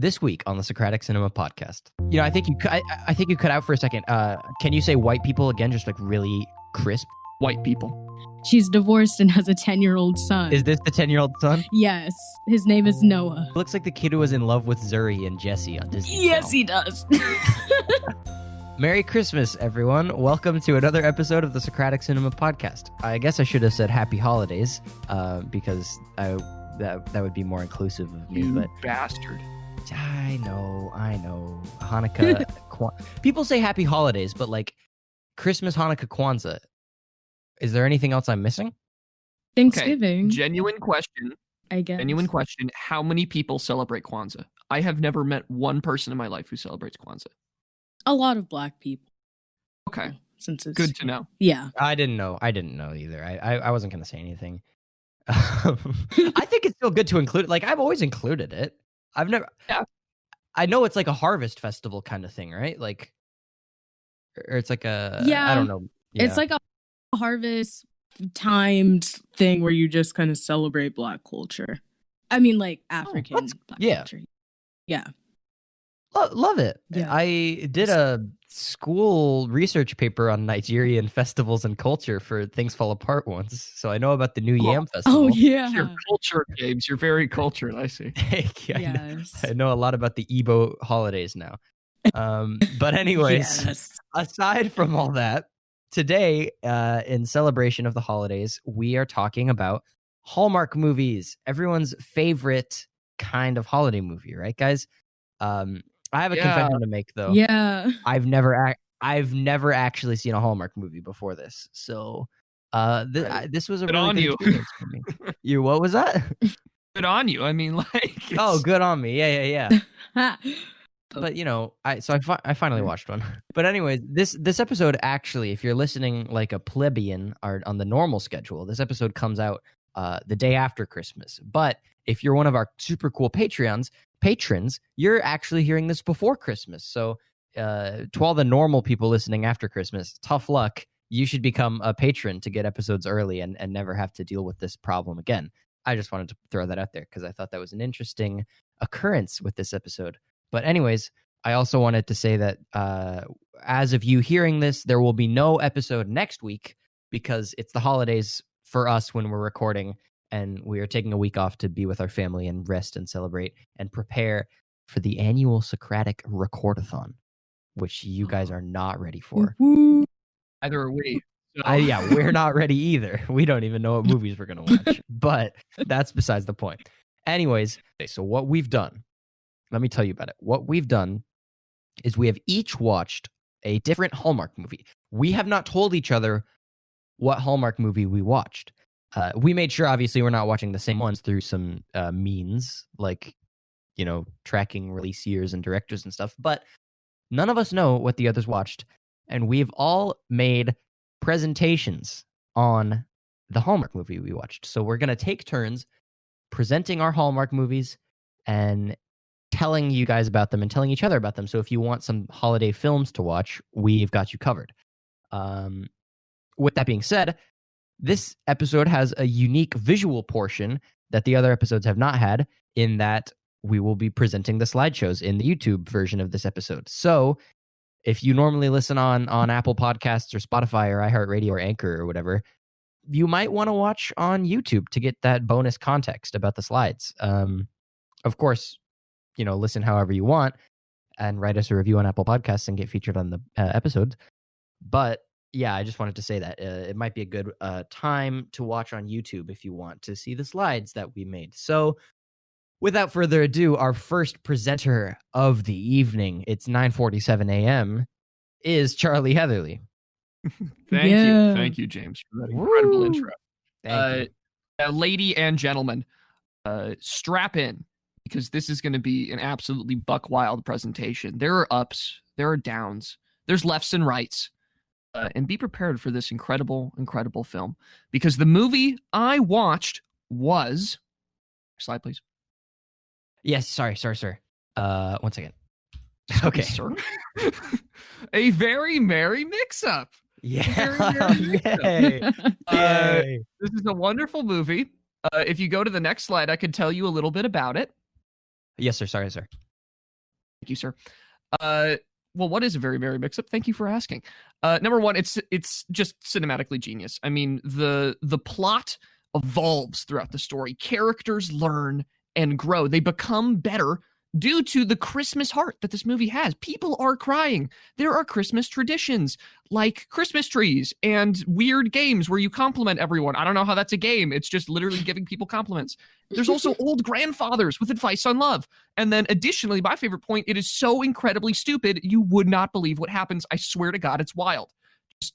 This week on the Socratic Cinema podcast. I think you cut out for a second. Can you say white people again, just like really crisp? White people. She's divorced and has a 10-year-old son. Is this the 10-year-old son? Yes. His name is Noah. It looks like the kid who was in love with Zuri and Jesse on Disney. Yes, he does. Merry Christmas, everyone. Welcome to another episode of the Socratic Cinema podcast. I guess I should have said Happy Holidays, because that would be more inclusive of me. You bastard. I know. Hanukkah. People say Happy Holidays, but like Christmas, Hanukkah, Kwanzaa. Is there anything else I'm missing? Thanksgiving. Okay. Genuine question. I guess. Genuine question. How many people celebrate Kwanzaa? I have never met one person in my life who celebrates Kwanzaa. A lot of black people. Okay. Since it's good to know. Yeah. I didn't know either. I wasn't going to say anything. I think it's still good to include. Like, I've always included it. I've never. Yeah. I know it's like a harvest festival kind of thing, right? Like, or it's like a. Yeah. I don't know. Yeah. It's like a harvest timed thing where you just kind of celebrate black culture. I mean, like African black culture. Yeah. Love it. Yeah. I did a school research paper on Nigerian festivals and culture for Things Fall Apart once, so I know about the New Yam Festival. Oh, yeah. You're cultured, James. You're very cultured, I see. Yes. I know a lot about the Igbo holidays now. But anyways, Aside from all that, today, in celebration of the holidays, we are talking about Hallmark movies, everyone's favorite kind of holiday movie, right, guys? I have a confession to make, though. Yeah. I've never actually seen a Hallmark movie before this, so this was a good really good experience for me. What was that? Good on you. I mean, like. Oh, good on me. Yeah. But I finally watched one. But anyways, this episode actually, if you're listening like a plebeian or on the normal schedule, this episode comes out the day after Christmas. But if you're one of our super cool patrons, you're actually hearing this before Christmas. So to all the normal people listening after Christmas, tough luck. You should become a patron to get episodes early and never have to deal with this problem again. I just wanted to throw that out there because I thought that was an interesting occurrence with this episode. But anyways, I also wanted to say that as of you hearing this, there will be no episode next week because it's the holidays for us when we're recording. And we are taking a week off to be with our family and rest and celebrate and prepare for the annual Socratic Recordathon, which you guys are not ready for. Either are we. So. We're not ready either. We don't even know what movies we're going to watch, but that's besides the point. Anyways, so what we've done, let me tell you about it. What we've done is we have each watched a different Hallmark movie. We have not told each other what Hallmark movie we watched. We made sure, obviously, we're not watching the same ones through some means, like, tracking release years and directors and stuff. But none of us know what the others watched. And we've all made presentations on the Hallmark movie we watched. So we're going to take turns presenting our Hallmark movies and telling you guys about them and telling each other about them. So if you want some holiday films to watch, we've got you covered. With that being said, this episode has a unique visual portion that the other episodes have not had, in that we will be presenting the slideshows in the YouTube version of this episode. So if you normally listen on Apple Podcasts or Spotify or iHeartRadio or Anchor or whatever, you might want to watch on YouTube to get that bonus context about the slides. Of course, listen however you want and write us a review on Apple Podcasts and get featured on the episodes. But yeah, I just wanted to say that it might be a good time to watch on YouTube if you want to see the slides that we made. So without further ado, our first presenter of the evening, it's 9:47 a.m., is Charlie Heatherly. Thank you, James, for that incredible intro. Thank you. Lady and gentlemen, strap in, because this is going to be an absolutely buck wild presentation. There are ups, there are downs, there's lefts and rights. And be prepared for this incredible, incredible film. Because the movie I watched was... Slide, please. Yes, sorry. 1 second. Okay. Sir. A very merry mix-up. Yeah. Yay. This is a wonderful movie. If you go to the next slide, I could tell you a little bit about it. Yes, sir. Sorry, sir. Thank you, sir. Well, what is a very merry mix-up? Thank you for asking. Number one, it's just cinematically genius. I mean, the plot evolves throughout the story. Characters learn and grow. They become better due to the Christmas heart that this movie has. People are crying. There are Christmas traditions like Christmas trees and weird games where you compliment everyone. I don't know how that's a game. It's just literally giving people compliments. There's also old grandfathers with advice on love. And then additionally, my favorite point, it is so incredibly stupid, you would not believe what happens. I swear to God, it's wild.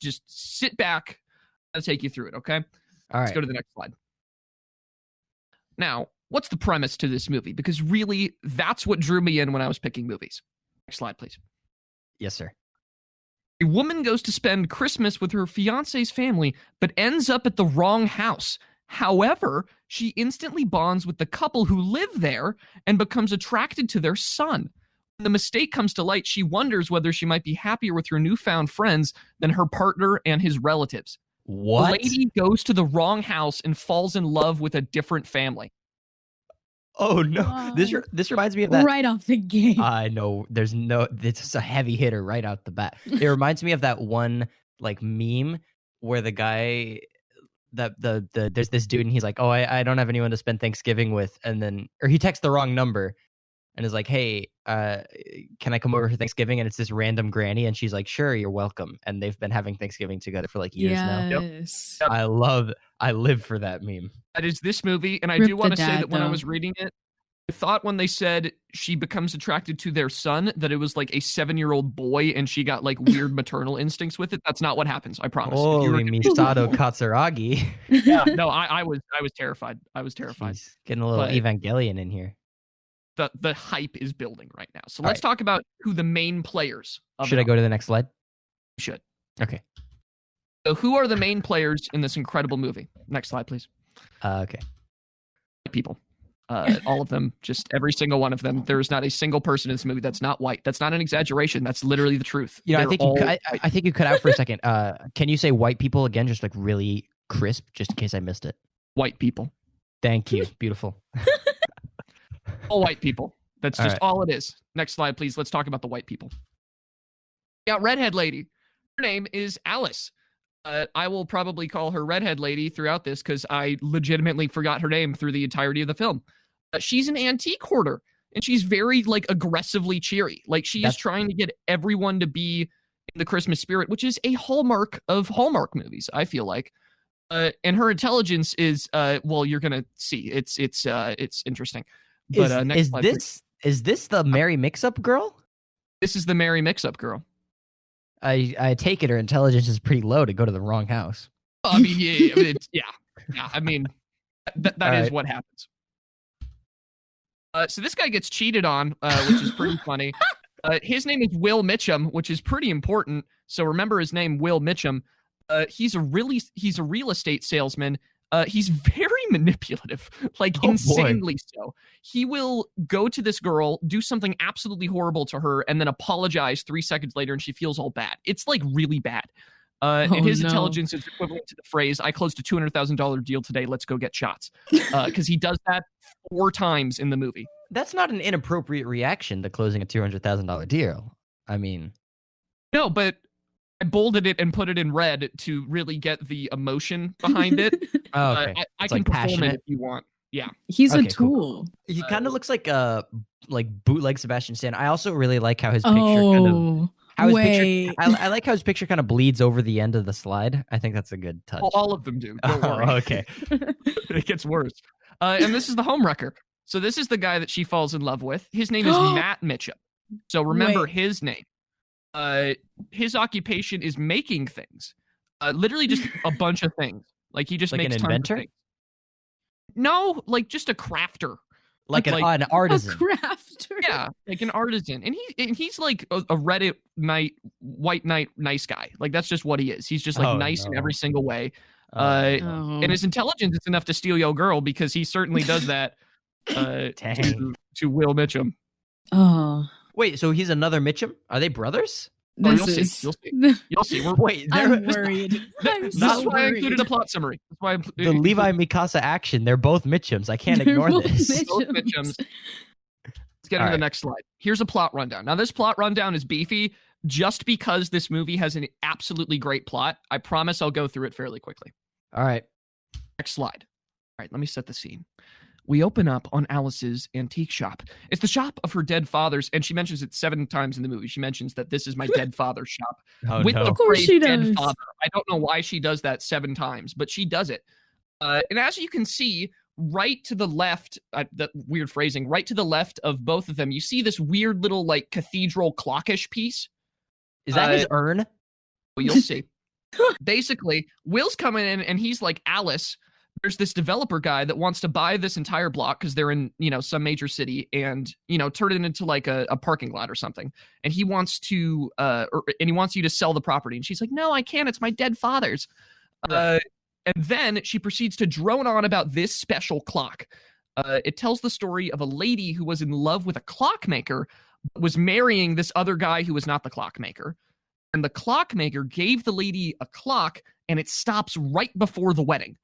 Just sit back. I'll take you through it, okay? All right. Let's go to the next slide. Now, what's the premise to this movie? Because really, that's what drew me in when I was picking movies. Next slide, please. Yes, sir. A woman goes to spend Christmas with her fiancé's family, but ends up at the wrong house. However, she instantly bonds with the couple who live there and becomes attracted to their son. When the mistake comes to light, she wonders whether she might be happier with her newfound friends than her partner and his relatives. What? The lady goes to the wrong house and falls in love with a different family. Oh no! Wow. This reminds me of that. Right off the gate. I know. It's a heavy hitter right out the bat. It reminds me of that one like meme where the guy there's this dude and he's like, oh, I don't have anyone to spend Thanksgiving with, and then he texts the wrong number and is like, hey, can I come over for Thanksgiving? And it's this random granny, and she's like, sure, you're welcome. And they've been having Thanksgiving together for like years now. Yes. Yep. I live for that meme. That is this movie, and I Rip do want to the say dad, that when I though. was reading it, I thought when they said she becomes attracted to their son, that it was like a 7-year-old boy and she got like weird maternal instincts with it. That's not what happens, I promise. Holy Misato Katsuragi. Yeah, no, I was terrified. I was terrified. Jeez, getting a little But- Evangelion in here. The hype is building right now. So let's talk about who the main players of Should I go to the next slide? You should. Okay. So who are the main players in this incredible movie? Next slide, please. Okay. People. All of them, just every single one of them. There's not a single person in this movie that's not white. That's not an exaggeration. That's literally the truth. You know, They're I think you cut out for a second. Can you say white people again, just like really crisp, just in case I missed it? white people. Thank you. Beautiful. All white people. That's just right. all it is. Next slide, please. Let's talk about the white people. Yeah, redhead lady. Her name is Alice. I will probably call her redhead lady throughout this because I legitimately forgot her name through the entirety of the film. She's an antique hoarder, and she's very aggressively cheery. She is trying to get everyone to be in the Christmas spirit, which is a hallmark of Hallmark movies, I feel like. And her intelligence is well, you're gonna see. It's interesting. But next slide, is this the Merry Mix-Up girl? This is the Merry Mix-Up girl. I take it her intelligence is pretty low to go to the wrong house. I mean, yeah. I mean, that is what happens. So this guy gets cheated on, which is pretty funny. His name is Will Mitchum, which is pretty important. So remember his name, Will Mitchum. He's a real estate salesman. He's very manipulative, insanely so. He will go to this girl, do something absolutely horrible to her, and then apologize 3 seconds later, and she feels all bad. It's really bad. And his intelligence is equivalent to the phrase, I closed a $200,000 deal today, let's go get shots. Because he does that 4 times in the movie. That's not an inappropriate reaction to closing a $200,000 deal. I mean... No, but I bolded it and put it in red to really get the emotion behind it. Oh, okay. I can perform it if you want. Yeah. He's a Okay, tool. Cool. He kind of looks like bootleg Sebastian Stan. I also really like how his picture I like how his picture kind of bleeds over the end of the slide. I think that's a good touch. Well, all of them do. Don't worry. Okay. It gets worse. And this is the homewrecker. So this is the guy that she falls in love with. His name is Matt Mitchum. So remember his name. His occupation is making things. Literally just a bunch of things. He just makes an tons inventor? of things. No, just a crafter. An artisan. A crafter. Yeah, an artisan. And he's like a Reddit white knight nice guy. That's just what he is. He's just nice in every single way. And his intelligence is enough to steal your girl because he certainly does that to Will Mitchum. Oh. Wait, so he's another Mitchum? Are they brothers? You'll see. You'll see. I'm worried. That's why I included a plot summary. That's why the Levi Mikasa action. They're both Mitchums. I can't ignore this. Both Mitchums. Let's get into the next slide. Here's a plot rundown. Now, this plot rundown is beefy just because this movie has an absolutely great plot. I promise I'll go through it fairly quickly. All right. Next slide. All right, let me set the scene. We open up on Alice's antique shop. It's the shop of her dead father's, and she mentions it 7 times in the movie. She mentions that this is my dead father's shop. With the phrase dead father. I don't know why she does that 7 times, but she does it. And as you can see, right to the left, that weird phrasing, right to the left of both of them, you see this weird little like cathedral clockish piece. Is that his urn? Well, you'll see. Basically, Will's coming in and he's like, Alice, there's this developer guy that wants to buy this entire block because they're in, some major city and, turn it into like a parking lot or something. And he wants to, and he wants you to sell the property. And she's like, no, I can't. It's my dead father's. And then she proceeds to drone on about this special clock. It tells the story of a lady who was in love with a clockmaker, but was marrying this other guy who was not the clockmaker. And the clockmaker gave the lady a clock, and it stops right before the wedding,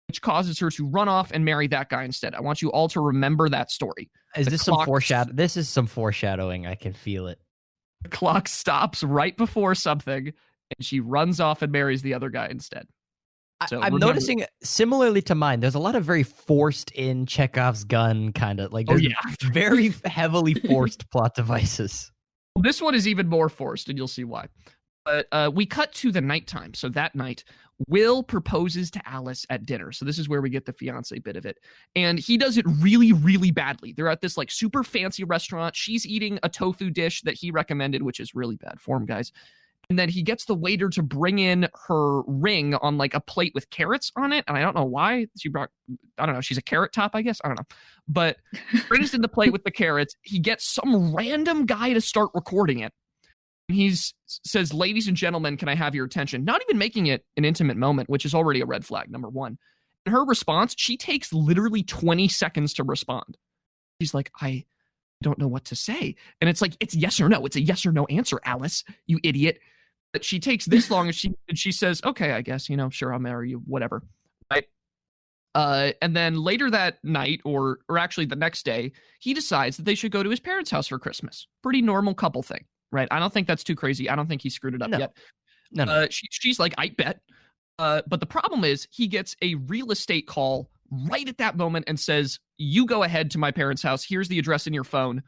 which causes her to run off and marry that guy instead. I want you all to remember that story. Is this some foreshadowing? This is some foreshadowing. I can feel it. The clock stops right before something, and she runs off and marries the other guy instead. So I'm noticing, similarly to mine, there's a lot of very forced in Chekhov's gun kind of, like, very heavily forced plot devices. Well, this one is even more forced, and you'll see why. But we cut to the nighttime. So that night, Will proposes to Alice at dinner. So this is where we get the fiance bit of it. And he does it really, really badly. They're at this like super fancy restaurant. She's eating a tofu dish that he recommended, which is really bad form, guys. And then he gets the waiter to bring in her ring on like a plate with carrots on it. And I don't know why she brought, I don't know. She's a carrot top, I guess. I don't know. But brings in the plate with the carrots. He gets some random guy to start recording it. And he says, ladies and gentlemen, can I have your attention? Not even making it an intimate moment, which is already a red flag, number one. In her response, she takes literally 20 seconds to respond. She's like, I don't know what to say. And it's like, it's yes or no. It's a yes or no answer, Alice, you idiot. But she takes this long and she says, okay, I guess, sure, I'll marry you, whatever. Right. And then later that night, or actually the next day, he decides that they should go to his parents' house for Christmas. Pretty normal couple thing. Right. I don't think that's too crazy. I don't think he screwed it up yet. No. She's like, I bet. But the problem is he gets a real estate call right at that moment and says, you go ahead to my parents' house. Here's the address in your phone.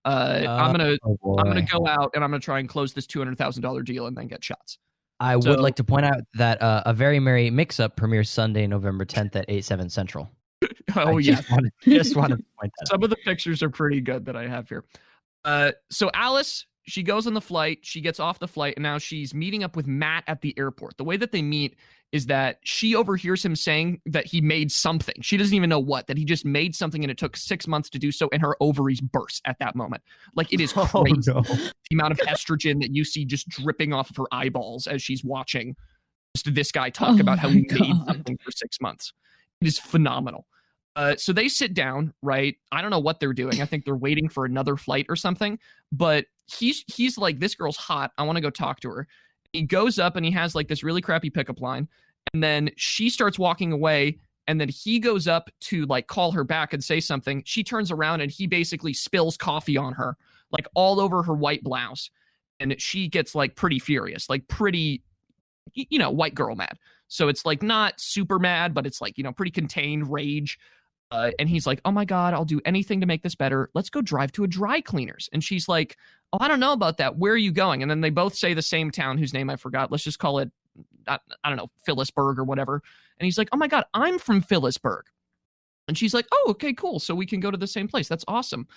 I'm gonna go out and I'm gonna try and close this $200,000 deal and then get shots. I would like to point out that A Very Merry Mix-Up premieres Sunday, November 10th at 8/7 Central. Just wanted to point that Some of the pictures are pretty good that I have here. So Alice, she goes on the flight, she gets off the flight, and now she's meeting up with Matt at the airport. The way that they meet is that she overhears him saying that he made something. She doesn't even know what, that he just made something and it took 6 months to do so, and her ovaries burst at that moment. Like, it is crazy. The amount of estrogen that you see just dripping off of her eyeballs as she's watching just this guy talk about how he made something for 6 months. It is phenomenal. So they sit down, right? I don't know what they're doing. I think they're waiting for another flight or something. But he's like, this girl's hot. I want to go talk to her. He goes up and he has like this really crappy pickup line. And then she starts walking away. And then he goes up to like call her back and say something. She turns around and he basically spills coffee on her, like all over her white blouse. And she gets like pretty furious, like pretty, white girl mad. So it's like not super mad, but it's like, pretty contained rage. And he's like, oh my God, I'll do anything to make this better. Let's go drive to a dry cleaners. And she's like, oh, I don't know about that. Where are you going? And then they both say the same town whose name I forgot. Let's just call it, I don't know, Phyllisburg or whatever. And he's like, oh my God, I'm from Phyllisburg. And she's like, oh, okay, cool. So we can go to the same place. That's awesome.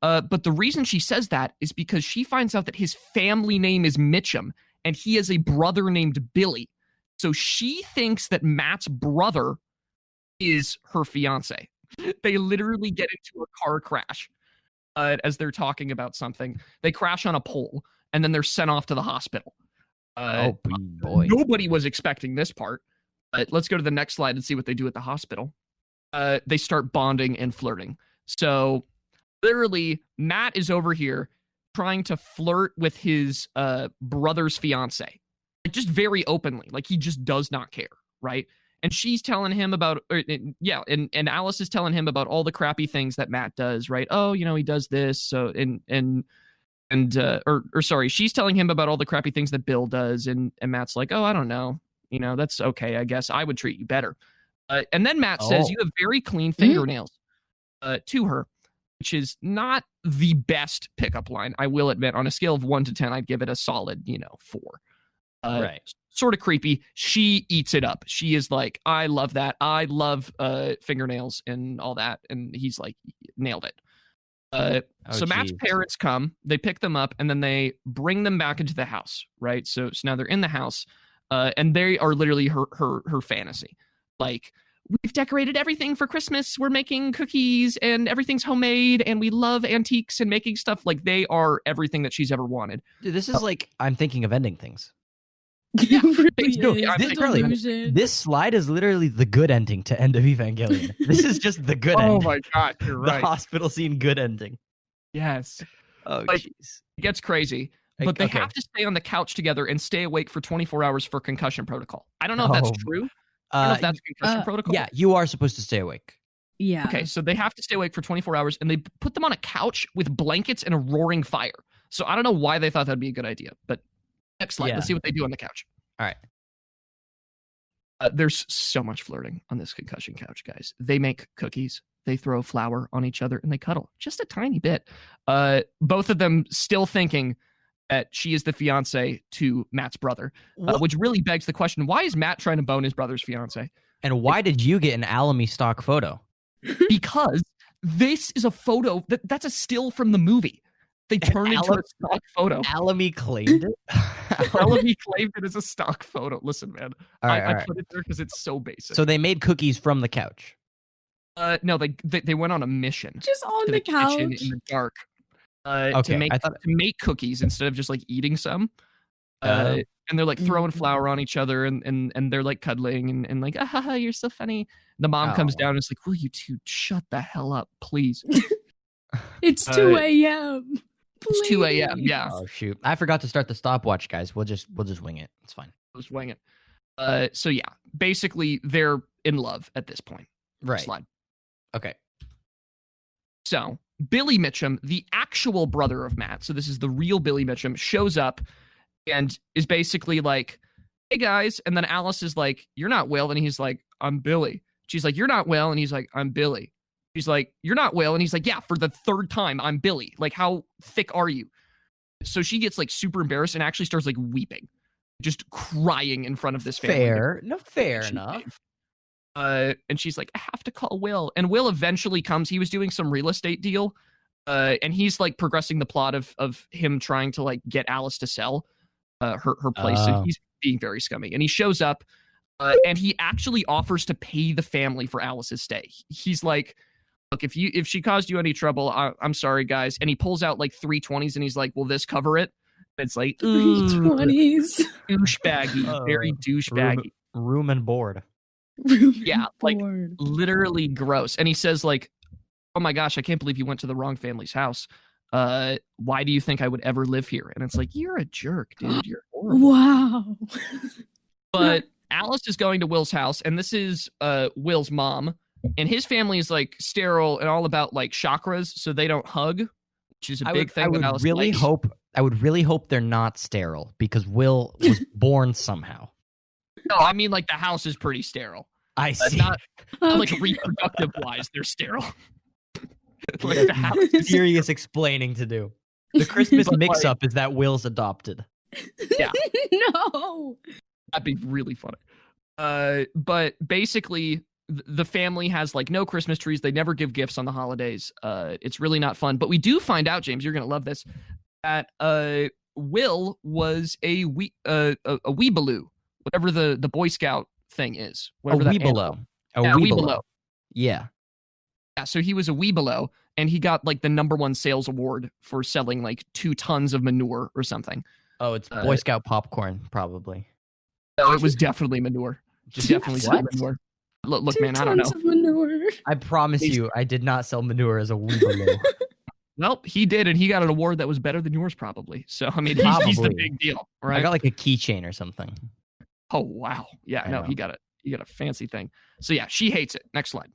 But the reason she says that is because she finds out that his family name is Mitchum and he has a brother named Billy. So she thinks that Matt's brother is her fiance. They literally get into a car crash as they're talking about something. They crash on a pole and then they're sent off to the hospital. Oh boy. Nobody was expecting this part. But let's go to the next slide and see what they do at the hospital. They start bonding and flirting. So literally Matt is over here trying to flirt with his brother's fiance. Just very openly. Like he just does not care, right? And she's telling him about, and Alice is telling him about all the crappy things that Matt does, right? Oh, he does this. So, she's telling him about all the crappy things that Bill does. And Matt's like, oh, I don't know. That's okay. I guess I would treat you better. And then Matt says, you have very clean fingernails to her, which is not the best pickup line. I will admit, on a scale of 1 to 10, I'd give it a solid, 4. Right. Sort of creepy. She eats it up. She is like, I love that. I love fingernails and all that. And he's like, nailed it. So Matt's parents come, they pick them up, and then they bring them back into the house, right? So now they're in the house, and they are literally her fantasy. Like, we've decorated everything for Christmas. We're making cookies, and everything's homemade, and we love antiques and making stuff. Like, they are everything that she's ever wanted. Dude, this is like I'm thinking of ending things. Yeah, really this slide is literally the good ending to End of Evangelion. This is just the good ending. Oh my god, you're right. The hospital scene good ending. Yes. Oh, jeez. It gets crazy. But they have to stay on the couch together and stay awake for 24 hours for concussion protocol. I don't know if that's true. I don't know if that's concussion protocol. Yeah, you are supposed to stay awake. Yeah. Okay, so they have to stay awake for 24 hours, and they put them on a couch with blankets and a roaring fire. So I don't know why they thought that'd be a good idea, but next slide. Let's see what they do on the couch. All right. There's so much flirting on this concussion couch, guys. They make cookies. They throw flour on each other, and they cuddle just a tiny bit. Both of them still thinking that she is the fiance to Matt's brother, which really begs the question, why is Matt trying to bone his brother's fiance? And why did you get an Alamy stock photo? Because this is a photo, that's a still from the movie. They turned into a stock photo. Alamy claimed it? Alamy claimed it as a stock photo. Listen, man. I put it there because it's so basic. So they made cookies from the couch? No, they went on a mission. Just on the couch? In the dark. To make cookies instead of just like eating some. And they're like throwing flour on each other and they're like cuddling and like, you're so funny. The mom comes down and is like, will you two shut the hell up, please? It's 2 a.m. It's 2 a.m. Yeah. Oh shoot! I forgot to start the stopwatch, guys. We'll just wing it. It's fine. Just wing it. So yeah, basically they're in love at this point. Right. Slide. Okay. So Billy Mitchum, the actual brother of Matt, so this is the real Billy Mitchum, shows up and is basically like, hey guys, and then Alice is like, you're not Will, and he's like, I'm Billy. She's like, you're not Will, and he's like, I'm Billy. She's like, you're not Will, and he's like, yeah, for the 3rd time, I'm Billy. Like, how thick are you? So she gets like super embarrassed and actually starts like weeping, just crying in front of this family. Fair enough. And she's like, I have to call Will. And Will eventually comes. He was doing some real estate deal. And he's like progressing the plot of him trying to like get Alice to sell her place. And he's being very scummy. And he shows up and he actually offers to pay the family for Alice's stay. He's like, look, if she caused you any trouble, I'm sorry, guys. And he pulls out like 320s and he's like, will this cover it? It's like 320s. Douchebaggy. Very douchebaggy. Room and board. Like literally gross. And he says like, oh my gosh, I can't believe you went to the wrong family's house. Why do you think I would ever live here? And it's like, you're a jerk, dude. You're horrible. Wow. But Alice is going to Will's house, and this is Will's mom, and his family is like sterile and all about like chakras, so they don't hug, which is a big thing. I would really hope they're not sterile because Will was born somehow. No, I mean like the house is pretty sterile. I see. Not like reproductive wise, they're sterile. Like the house serious explaining to do. The Christmas mix-up is that Will's adopted. Yeah. No. That'd be really funny. But basically, the family has like no Christmas trees. They never give gifts on the holidays. It's really not fun. But we do find out, James, you're gonna love this, that Will was a weebaloo, whatever the Boy Scout thing is. Whatever a weebaloo. Weebaloo. Yeah. Yeah. So he was a weebaloo, and he got like the #1 sales award for selling like 2 tons of manure or something. Oh, it's Boy Scout popcorn, probably. No, it was definitely manure. Just definitely manure. Look, man, I don't know. 2 tons of manure. I promise you, I did not sell manure as a weebaloo. Well, he did, and he got an award that was better than yours, probably. So, I mean, he's the big deal, right? I got like a keychain or something. Oh, wow. Yeah, no, he got it. a fancy thing. So yeah, she hates it. Next slide.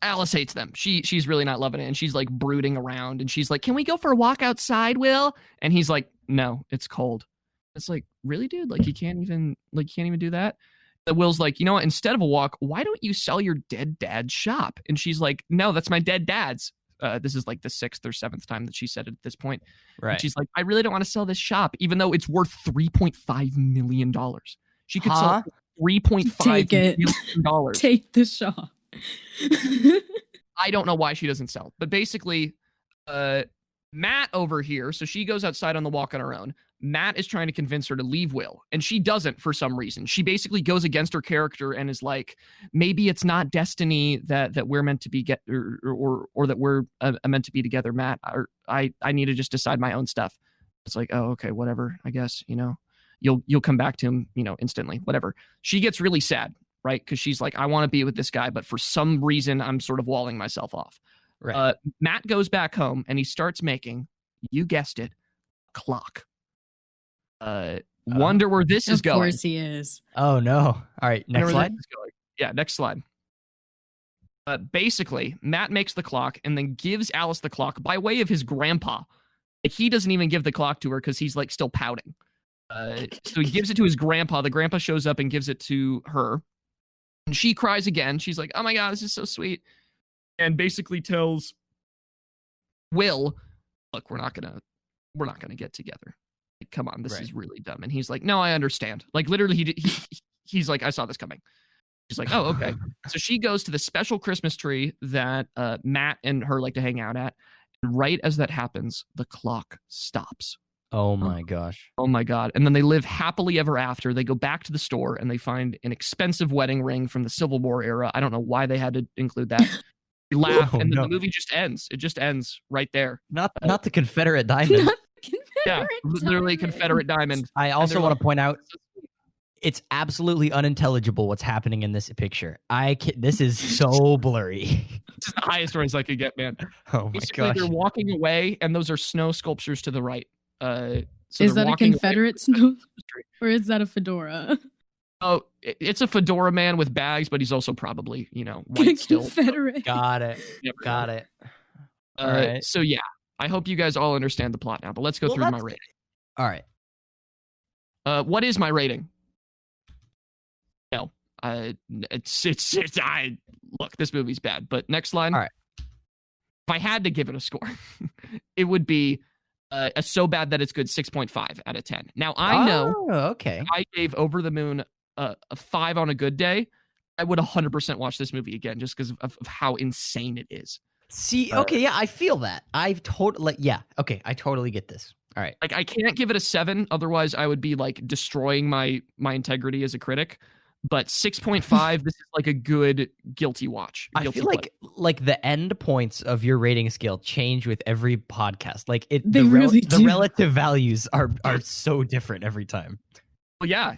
Alice hates them. She's really not loving it, and she's like brooding around, and she's like, "Can we go for a walk outside, Will?" And he's like, "No, it's cold." It's like, really, dude? Like you can't even do that. And Will's like, you know what? Instead of a walk, why don't you sell your dead dad's shop? And she's like, "No, that's my dead dad's." This is like the 6th or 7th time that she said it at this point. Right. And she's like, "I really don't want to sell this shop, even though it's worth $3.5 million. She could sell $3.5 million. Take the shop. I don't know why she doesn't sell, but basically, Matt over here. So she goes outside on the walk on her own. Matt is trying to convince her to leave Will, and she doesn't for some reason. She basically goes against her character and is like, maybe it's not destiny that we're meant to be or that we're meant to be together, Matt. Or I need to just decide my own stuff. It's like, oh, okay, whatever. I guess, you'll come back to him, instantly, whatever. She gets really sad, right? Because she's like, I want to be with this guy, but for some reason, I'm sort of walling myself off. Right. Matt goes back home and he starts making, you guessed it, clock. Wonder where this is going. Of course he is. Oh no. All right, next slide. Yeah, next slide. Basically, Matt makes the clock and then gives Alice the clock by way of his grandpa. He doesn't even give the clock to her because he's like still pouting. So he gives it to his grandpa. The grandpa shows up and gives it to her. And she cries again. She's like, "Oh my God, this is so sweet." And basically tells Will, "Look, we're not gonna get together. Like, come on, this is really dumb." And he's like, "No, I understand." Like literally, he's like, "I saw this coming." She's like, "Oh, okay." So she goes to the special Christmas tree that Matt and her like to hang out at. And right as that happens, the clock stops. Oh my gosh. Oh my God. And then they live happily ever after. They go back to the store and they find an expensive wedding ring from the Civil War era. I don't know why they had to include that. They laugh, and then the movie just ends. It just ends right there. Not the Confederate diamond. Literally Confederate diamond. I also want to point out, it's absolutely unintelligible what's happening in this picture. This is so blurry. This is the highest rise I could get, man. Oh my gosh. They're walking away, and those are snow sculptures to the right. So is that a Confederate snow, or is that a fedora? Oh, it's a fedora man with bags, but he's also probably, white still. Confederate. Got it. Yep. Got it. All right. So yeah, I hope you guys all understand the plot now, but let's go through my rating. All right. What is my rating? No, look, this movie's bad, but next slide. All right. If I had to give it a score, it would be a so bad that it's good 6.5 out of 10. Now I know, okay, I gave Over the Moon a 5 on a good day. I would 100% watch this movie again just because of how insane it is. See, okay, yeah, I feel that. I totally get this. All right, like I can't give it a 7, otherwise I would be like destroying my integrity as a critic. But 6.5, this is like a good guilty watch. I feel like the end points of your rating scale change with every podcast. Like the relative values are so different every time. Well, yeah,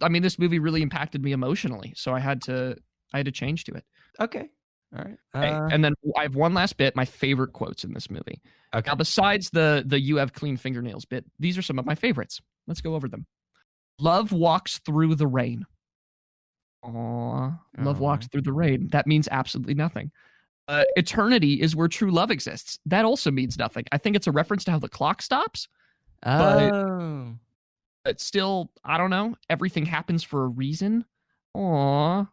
I mean, this movie really impacted me emotionally, so I had to change to it. Okay. All right. Okay. And then I have one last bit, my favorite quotes in this movie. Okay. Now, besides the "you have clean fingernails" bit, these are some of my favorites. Let's go over them. Love walks through the rain. Aww. Love walks through the rain. That means absolutely nothing. Eternity is where true love exists. That also means nothing. I think it's a reference to how the clock stops. Oh. But still, I don't know. Everything happens for a reason. Aww.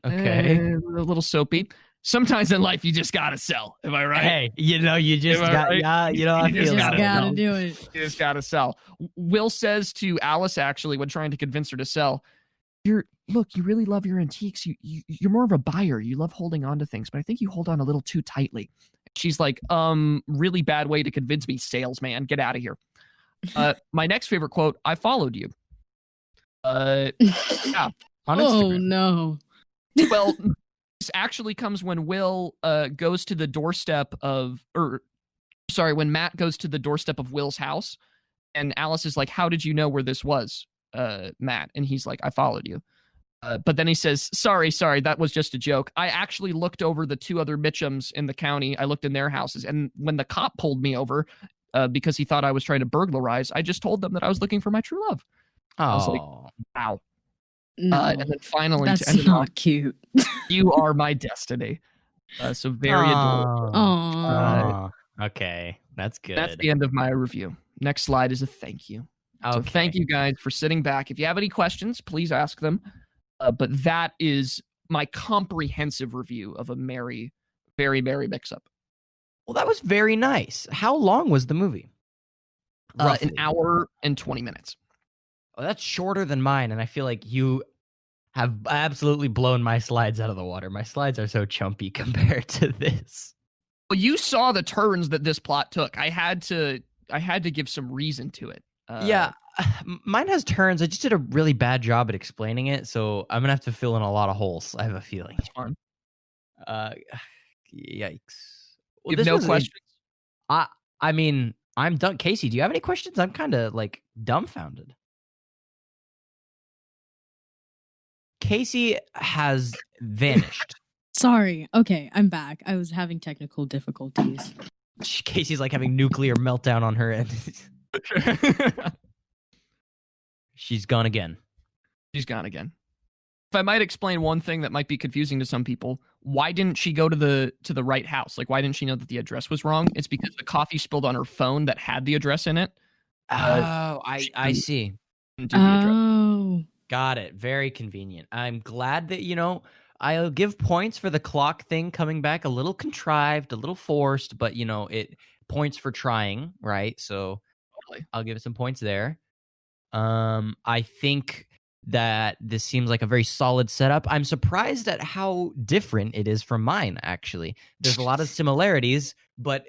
Okay. A little soapy. Sometimes in life, you just gotta sell. Am I right? Hey, you just got, right? yeah, I feel just that. gotta do it. You just gotta sell. Will says to Alice, actually, when trying to convince her to sell, Look, you really love your antiques. You're more of a buyer. You love holding on to things, but I think you hold on a little too tightly. She's like, really bad way to convince me, salesman. Get out of here. My next favorite quote, I followed you. Yeah. On Instagram. Oh, no. Well, this actually comes when Will goes to the doorstep when Matt goes to the doorstep of Will's house, and Alice is like, how did you know where this was, Matt? And he's like, I followed you. But then he says, sorry, that was just a joke. I actually looked over the 2 other Mitchums in the county. I looked in their houses. And when the cop pulled me over because he thought I was trying to burglarize, I just told them that I was looking for my true love. Oh. I was like, wow. No, and then finally, that's to end it not off, cute. you are my destiny. So very adorable. Aww. Okay, that's good. That's the end of my review. Next slide is a thank you. So thank you guys for sitting back. If you have any questions, please ask them. But that is my comprehensive review of a merry, very merry mix-up. Well, that was very nice. How long was the movie? An hour and 20 minutes. Oh, that's shorter than mine, and I feel like you have absolutely blown my slides out of the water. My slides are so chumpy compared to this. Well, you saw the turns that this plot took. I had to give some reason to it. Yeah, mine has turns. I just did a really bad job at explaining it, so I'm gonna have to fill in a lot of holes. I have a feeling. That's fine. Yikes. Well, You have no questions? I mean, I'm done. Kasey, do you have any questions? I'm kind of like dumbfounded. Kasey has vanished. Sorry. Okay, I'm back. I was having technical difficulties. Kasey's like having nuclear meltdown on her end. She's gone again. She's gone again. If I might explain one thing that might be confusing to some people, why didn't she go to the right house? Like, why didn't she know that the address was wrong? It's because the coffee spilled on her phone that had the address in it. I see. Oh. Got it. Very convenient. I'm glad that, I'll give points for the clock thing coming back a little contrived, a little forced, but, it points for trying, right? So Totally. I'll give it some points there. I think that this seems like a very solid setup. I'm surprised at how different it is from mine, actually. There's a lot of similarities, but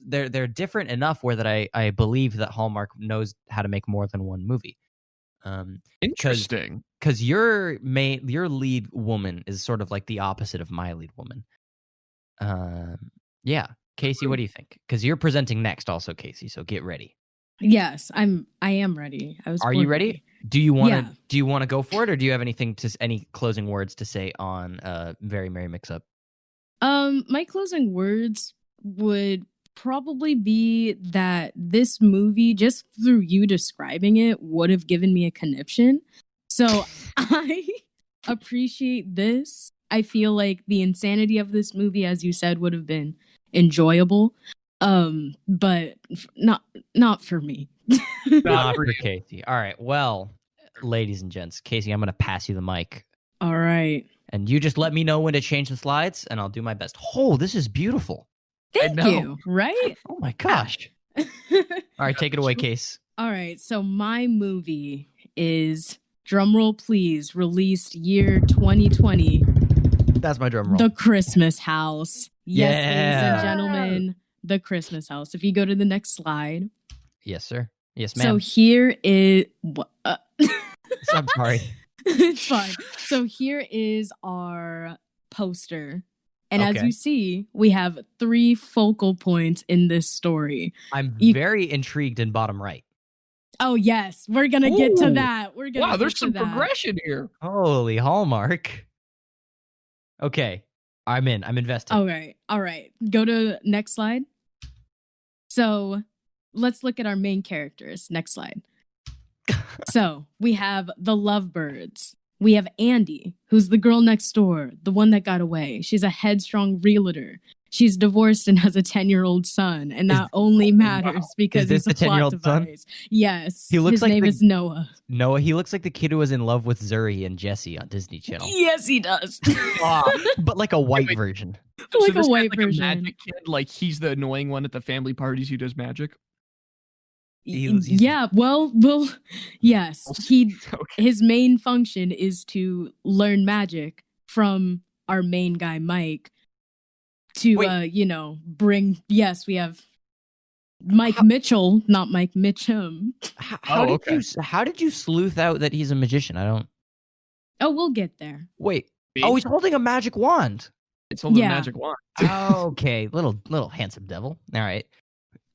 they're different enough where that I believe that Hallmark knows how to make more than one movie. Interesting. Because your lead woman is sort of like the opposite of my lead woman. Yeah. Kasey, what do you think? Because you're presenting next also, Kasey, so get ready. Yes, I am ready. Are you ready? Do you want to go for it, or do you have any closing words to say on Very Merry Mix-Up? My closing words would probably be that this movie, just through you describing it, would have given me a conniption. So I appreciate this. I feel like the insanity of this movie, as you said, would have been enjoyable. But not for me. Not for Kasey. All right. Well, ladies and gents, Kasey, I'm going to pass you the mic. All right. And you just let me know when to change the slides, and I'll do my best. Oh, this is beautiful. Thank you. Right? Oh my gosh. All right, take it away, Case. All right. So my movie is, drumroll please, released year 2020. That's my drum roll. The Christmas House. Yes, ladies and gentlemen, The Christmas House. If you go to the next slide. Yes, sir. Yes, ma'am. So here is... I'm sorry. It's fine. So here is our poster. And as you see, we have 3 focal points in this story. I'm very intrigued in bottom right. Oh, yes. We're going to get to that. Wow, there's some progression here. Holy Hallmark. Okay. I'm in. I'm invested. All right. Go to next slide. So let's look at our main characters. Next slide. So we have the Lovebirds. We have Andy, who's the girl next door, the one that got away. She's a headstrong realtor. She's divorced and has a 10-year-old son, and that only matters because he's a plot device. Yes. His name is Noah. Noah, he looks like the kid who was in love with Zuri and Jesse on Disney Channel. Yes, he does. But like a white version. Like a white version. A magic kid, like he's the annoying one at the family parties who does magic. Yeah, well, yes. His main function is to learn magic from our main guy Mike to bring. Yes, we have Mike Mitchell, not Mike Mitchum. How did you sleuth out that he's a magician? I don't. Oh, we'll get there. Wait. Oh, he's holding a magic wand. It's holding a magic wand. Okay, little handsome devil. All right.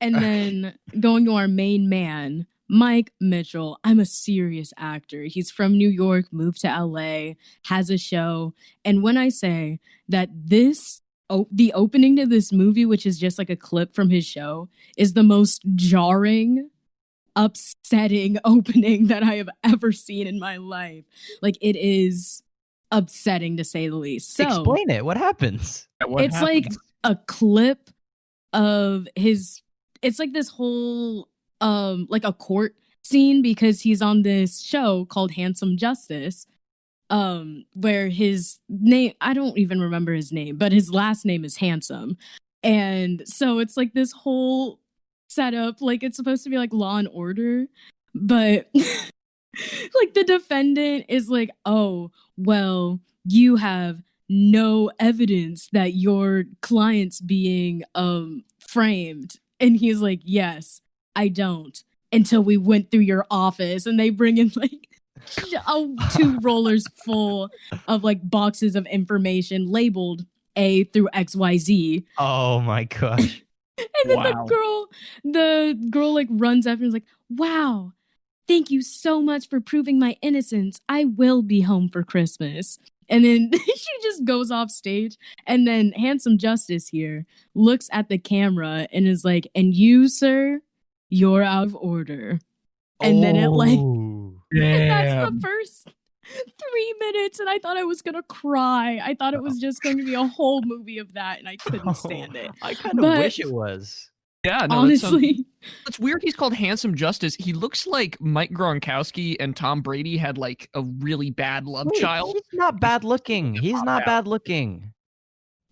And then going to our main man, Mike Mitchell. I'm a serious actor. He's from New York, moved to LA, has a show. And when I say that the opening to this movie, which is just like a clip from his show, is the most jarring upsetting opening that I have ever seen in my life. Like, it is upsetting to say the least. So explain it. What happens? it's like a clip of his, it's like this whole like a court scene, because he's on this show called Handsome Justice, where his name, I don't even remember his name, but his last name is Handsome. And so it's like this whole setup, like it's supposed to be like Law and Order, but like the defendant is like, oh, well, you have no evidence that your client's being framed. And he's like, yes, I don't, until we went through your office. And they bring in like 2 rollers full of like boxes of information labeled A through XYZ. Oh my gosh. And then the girl like runs after and is like, wow, thank you so much for proving my innocence. I will be home for Christmas. And then she just goes off stage. And then Handsome Justice here looks at the camera and is like, and you, sir, you're out of order. And then it like, and that's the first 3 minutes. And I thought I was going to cry. I thought it was just going to be a whole movie of that. And I couldn't stand it. I kind of wish it was. Yeah, no, honestly, it's weird. He's called Handsome Justice. He looks like Mike Gronkowski and Tom Brady had like a really bad love child. He's not bad looking. He's not bad looking.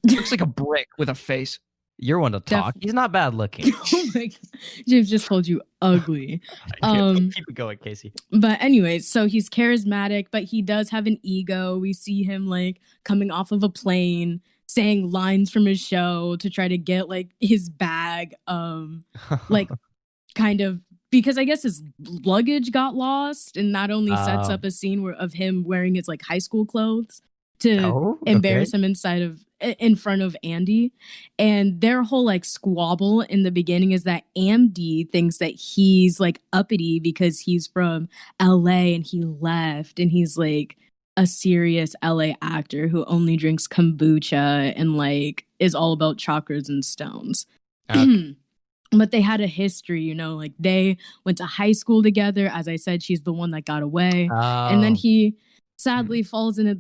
He looks like a brick with a face. You're one to talk. He's not bad looking. Oh my God. James just called you ugly. Keep it going, Kasey. But anyways, so he's charismatic, but he does have an ego. We see him like coming off of a plane, saying lines from his show to try to get like his bag, like kind of, because I guess his luggage got lost, and that only sets up a scene of him wearing his like high school clothes to embarrass him in front of Andy. And their whole like squabble in the beginning is that Andy thinks that he's like uppity because he's from LA and he left, and he's like a serious LA actor who only drinks kombucha and like is all about chakras and stones. Okay. But they had a history, you know, like they went to high school together. As I said, she's the one that got away. And then he sadly falls into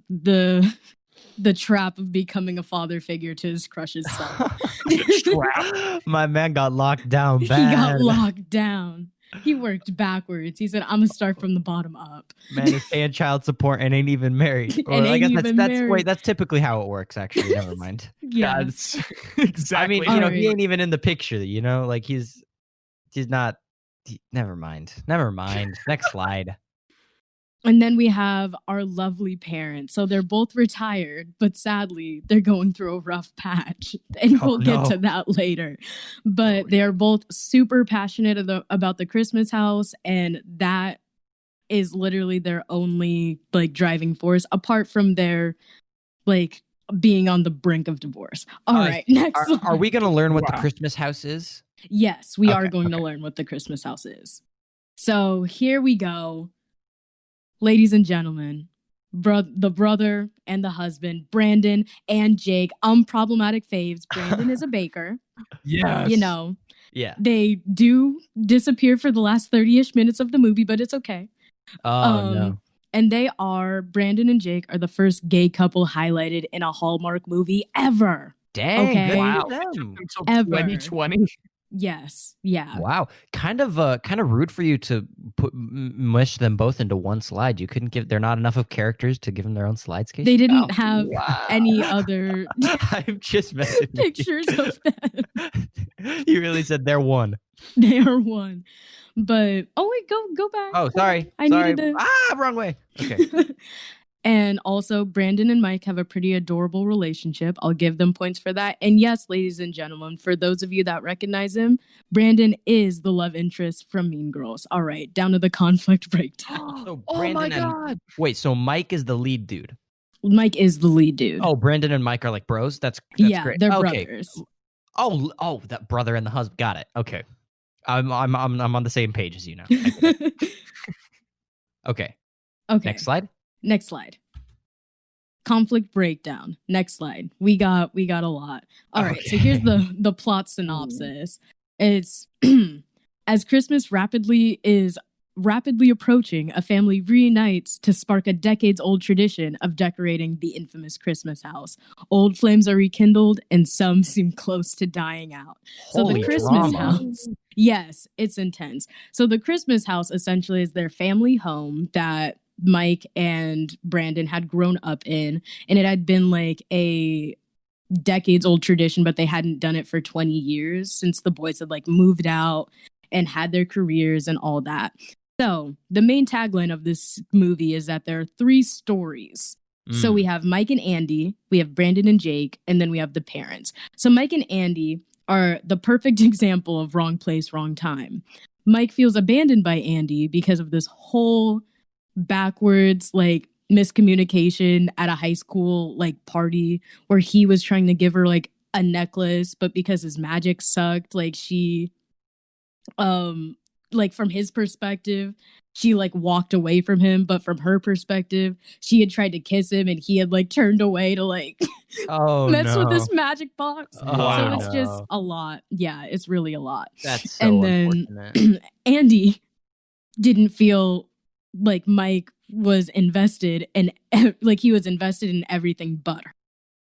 the trap of becoming a father figure to his crush's son. My man got locked down bad. He got locked down. He worked backwards. He said, I'm going to start from the bottom up. Man is paying child support and ain't even married. Or I guess that's typically how it works, actually. Never mind. Yeah, that's exactly. I mean, you know, he ain't even in the picture, you know? Like, he's not... never mind. Next slide. And then we have our lovely parents. So they're both retired, but sadly, they're going through a rough patch. And we'll get to that later. But they're both super passionate about the Christmas house. And that is literally their only like driving force, apart from their like being on the brink of divorce. All right, next. Are we going to learn what the Christmas house is? Yes, we are going to learn what the Christmas house is. So here we go. Ladies and gentlemen, the brother and the husband, Brandon and Jake, unproblematic faves. Brandon is a baker. Yes. You know. Yeah. They do disappear for the last 30-ish minutes of the movie, but it's okay. No. And Brandon and Jake are the first gay couple highlighted in a Hallmark movie ever. Dang. Okay. Wow. Ever. 2020. Yes. Yeah. Wow. Kind of rude for you to mush them both into one slide. You couldn't they're not enough of characters to give them their own slides, Kasey? They didn't have any other I'm just messing pictures of them. You really said they're one. They are one. But wait, go back. Oh, sorry. Needed to... wrong way. Okay. And also, Brandon and Mike have a pretty adorable relationship. I'll give them points for that. And yes, ladies and gentlemen, for those of you that recognize him, Brandon is the love interest from Mean Girls. All right, down to the conflict breakdown. So oh my God. Wait, so Mike is the lead dude? Mike is the lead dude. Oh, Brandon and Mike are like bros? That's great. They're brothers. Oh, that brother and the husband. Got it. Okay. I'm on the same page as you now. Okay. Next slide. Next slide. Conflict breakdown. Next slide. We got a lot. All right. So here's the plot synopsis. It's As Christmas rapidly approaching, a family reunites to spark a decades-old tradition of decorating the infamous Christmas house. Old flames are rekindled, and some seem close to dying out. So Holy the Christmas drama. house, yes, it's intense. So the Christmas house essentially is their family home that Mike and Brandon had grown up in, and it had been like a decades-old tradition, but they hadn't done it for 20 years since the boys had like moved out and had their careers and all that. So the main tagline of this movie is that there are 3 stories. So we have Mike and Andy, we have Brandon and Jake, and then we have the parents. So Mike and Andy are the perfect example of wrong place, wrong time. Mike feels abandoned by Andy because of this whole backwards, like, miscommunication at a high school, like, party where he was trying to give her, like, a necklace, but because his magic sucked, like, she, like, from his perspective, she like walked away from him, but from her perspective, she had tried to kiss him and he had like turned away to like mess with this magic box. Wow. So it's just a lot. Yeah, it's really a lot. That's so and then unfortunate. Andy didn't feel like Mike was invested in like he was invested in everything but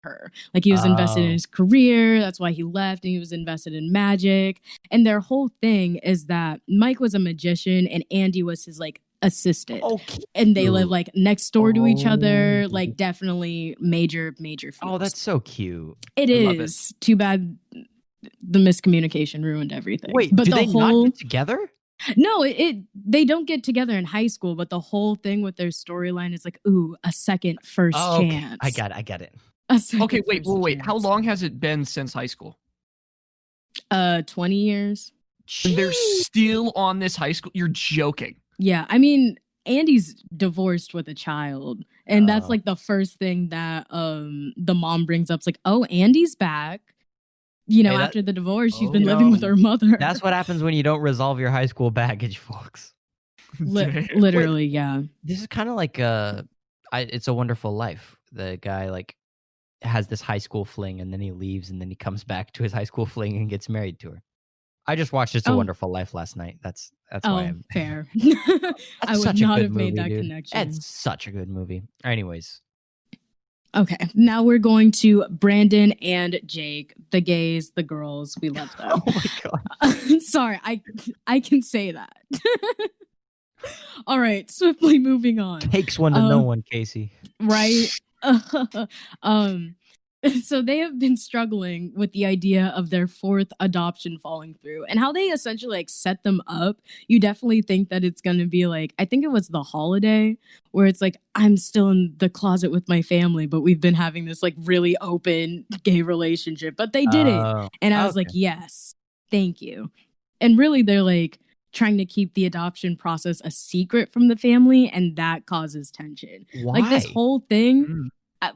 her. Like he was invested in his career. That's why he left, and he was invested in magic. And their whole thing is that Mike was a magician and Andy was his like assistant. And they live like next door to each other. Like definitely major feels. Oh, that's so cute. It is. Too bad the miscommunication ruined everything. Wait, but do the they whole not get together? No, they don't get together in high school, but the whole thing with their storyline is like, ooh, a second first chance. I got it. Okay, wait. How long has it been since high school? 20 years. And they're still on this high school? You're joking. Yeah, I mean, Andy's divorced with a child, and that's like the first thing that the mom brings up. It's like, oh, Andy's back. You know, after the divorce, she's been living with her mother. That's what happens when you don't resolve your high school baggage, folks. Literally, yeah. This is kind of like It's a Wonderful Life. The guy like has this high school fling, and then he leaves, and then he comes back to his high school fling and gets married to her. I just watched It's a Wonderful Life last night. That's why I'm fair. I would not have made that connection. It's such a good movie. Anyways. Okay, now we're going to Brandon and Jake, the gays, the girls. We love them. Oh my god. Sorry, I can say that. All right, swiftly moving on. Takes one to know one, Kasey. Right? So they have been struggling with the idea of their 4th adoption falling through, and how they essentially like set them up. You definitely think that it's going to be like, I think it was The Holiday, where it's like, I'm still in the closet with my family, but we've been having this like really open gay relationship, but they did it. And I was like, yes, thank you. And really they're like trying to keep the adoption process a secret from the family, and that causes tension. Why? Like this whole thing,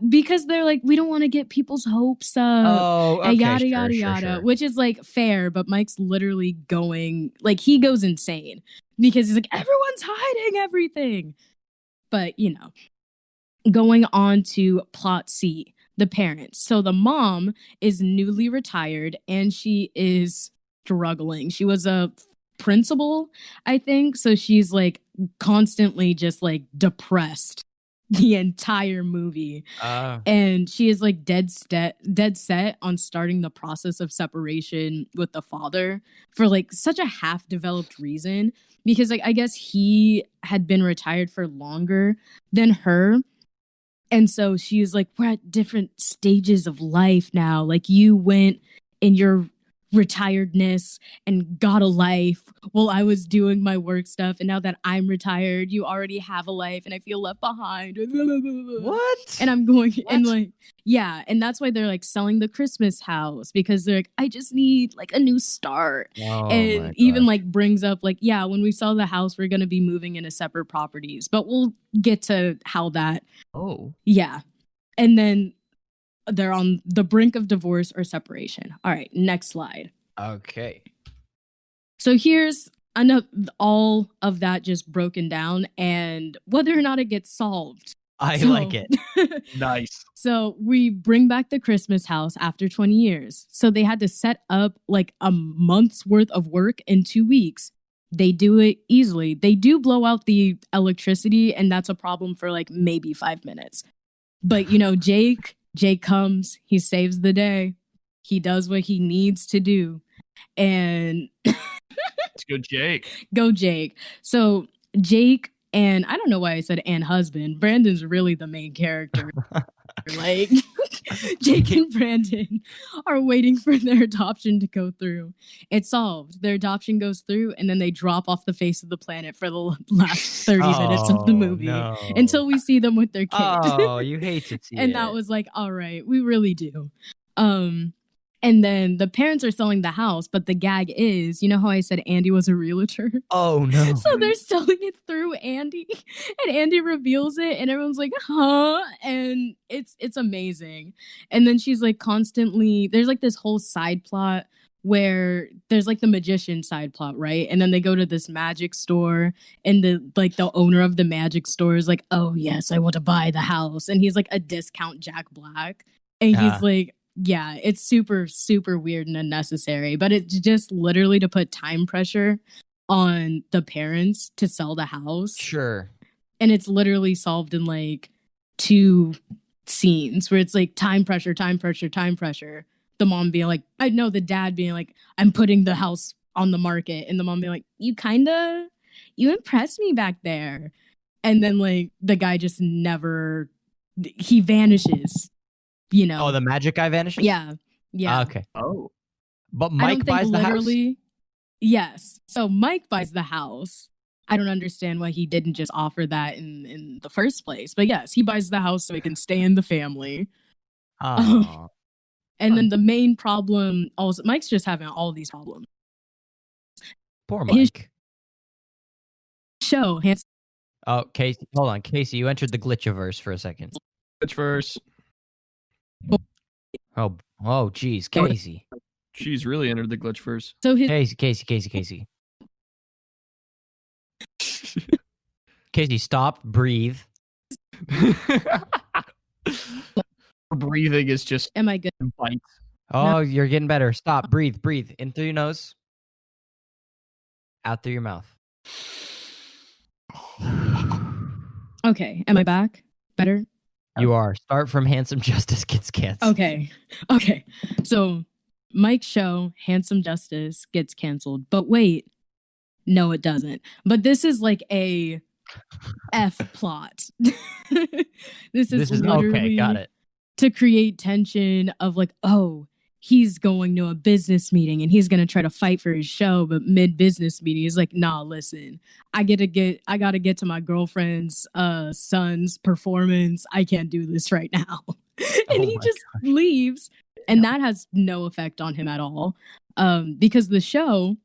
because they're like, we don't want to get people's hopes up. Oh, okay, yada, yada, yada, which is like fair, but Mike's literally going, like, he goes insane because he's like, everyone's hiding everything. But, you know, going on to plot C, the parents. So the mom is newly retired and she is struggling. She was a principal, I think. So she's like constantly just like depressed the entire movie. And she is like dead set on starting the process of separation with the father for like such a half-developed reason, because like I guess he had been retired for longer than her. And so she's like, we're at different stages of life now. Like you went in your retiredness and got a life while I was doing my work stuff, and now that I'm retired, you already have a life and I feel left behind. What? And I'm going and like, yeah, and that's why they're like selling the Christmas house, because they're like, I just need like a new start. And even like brings up like, yeah, when we sell the house, we're gonna be moving into separate properties, but we'll get to how that. Yeah. And then they're on the brink of divorce or separation. All right, next slide. Okay. So here's all of that just broken down, and whether or not it gets solved I like it. Nice. So we bring back the Christmas house after 20 years. So they had to set up like a month's worth of work in 2 weeks. They do it easily. They do blow out the electricity, and that's a problem for like maybe 5 minutes. But, you know, Jake comes, he saves the day. He does what he needs to do. And Let's go, Jake. Go Jake. So Jake, and I don't know why I said and husband. Brandon's really the main character. Like Jake and Brandon are waiting for their adoption to go through. It's solved. Their adoption goes through, and then they drop off the face of the planet for the last 30 minutes of the movie until we see them with their kid. Oh, you hate to see and it. that was like, all right, we really do. And then the parents are selling the house, but the gag is, you know how I said Andy was a realtor? Oh, no. So they're selling it through Andy, and Andy reveals it, and everyone's like, huh? And it's amazing. And then she's like constantly, there's like this whole side plot where there's like the magician side plot, right? And then they go to this magic store, and the owner of the magic store is like, oh yes, I want to buy the house. And he's like a discount Jack Black. And he's like, yeah, it's super, super weird and unnecessary, but it's just literally to put time pressure on the parents to sell the house. Sure. And it's literally solved in like 2 scenes where it's like time pressure, time pressure, time pressure. The mom being like, I know, the dad being like, I'm putting the house on the market. And the mom being like, you impressed me back there. And then like the guy just he vanishes. You know. Oh, the magic guy vanishes? Yeah. Okay. Oh. But Mike buys the house? Yes. So Mike buys the house. I don't understand why he didn't just offer that in the first place. But yes, he buys the house so he can stay in the family. Oh. And then the main problem, also, Mike's just having all these problems. Poor Mike. His show. Oh, Kasey. Hold on. Kasey, you entered the glitchiverse for a second. Glitchverse. Oh, geez, Kasey. She's really entered the glitchverse. So Kasey. Kasey, stop, breathe. Breathing is just. Am I good? Bites. Oh, you're getting better. Stop, breathe. In through your nose. Out through your mouth. Okay, am I back? Better? You are. Start from Handsome Justice Gets Canceled. Okay. So Mike's show, Handsome Justice, gets canceled. But wait, no, it doesn't. But this is like a F plot. This is literally okay, got it. To create tension of like, oh, he's going to a business meeting and he's going to try to fight for his show, but mid-business meeting, he's like, nah, listen, I got to get to my girlfriend's son's performance. I can't do this right now. And he just leaves. And that has no effect on him at all. Because the show,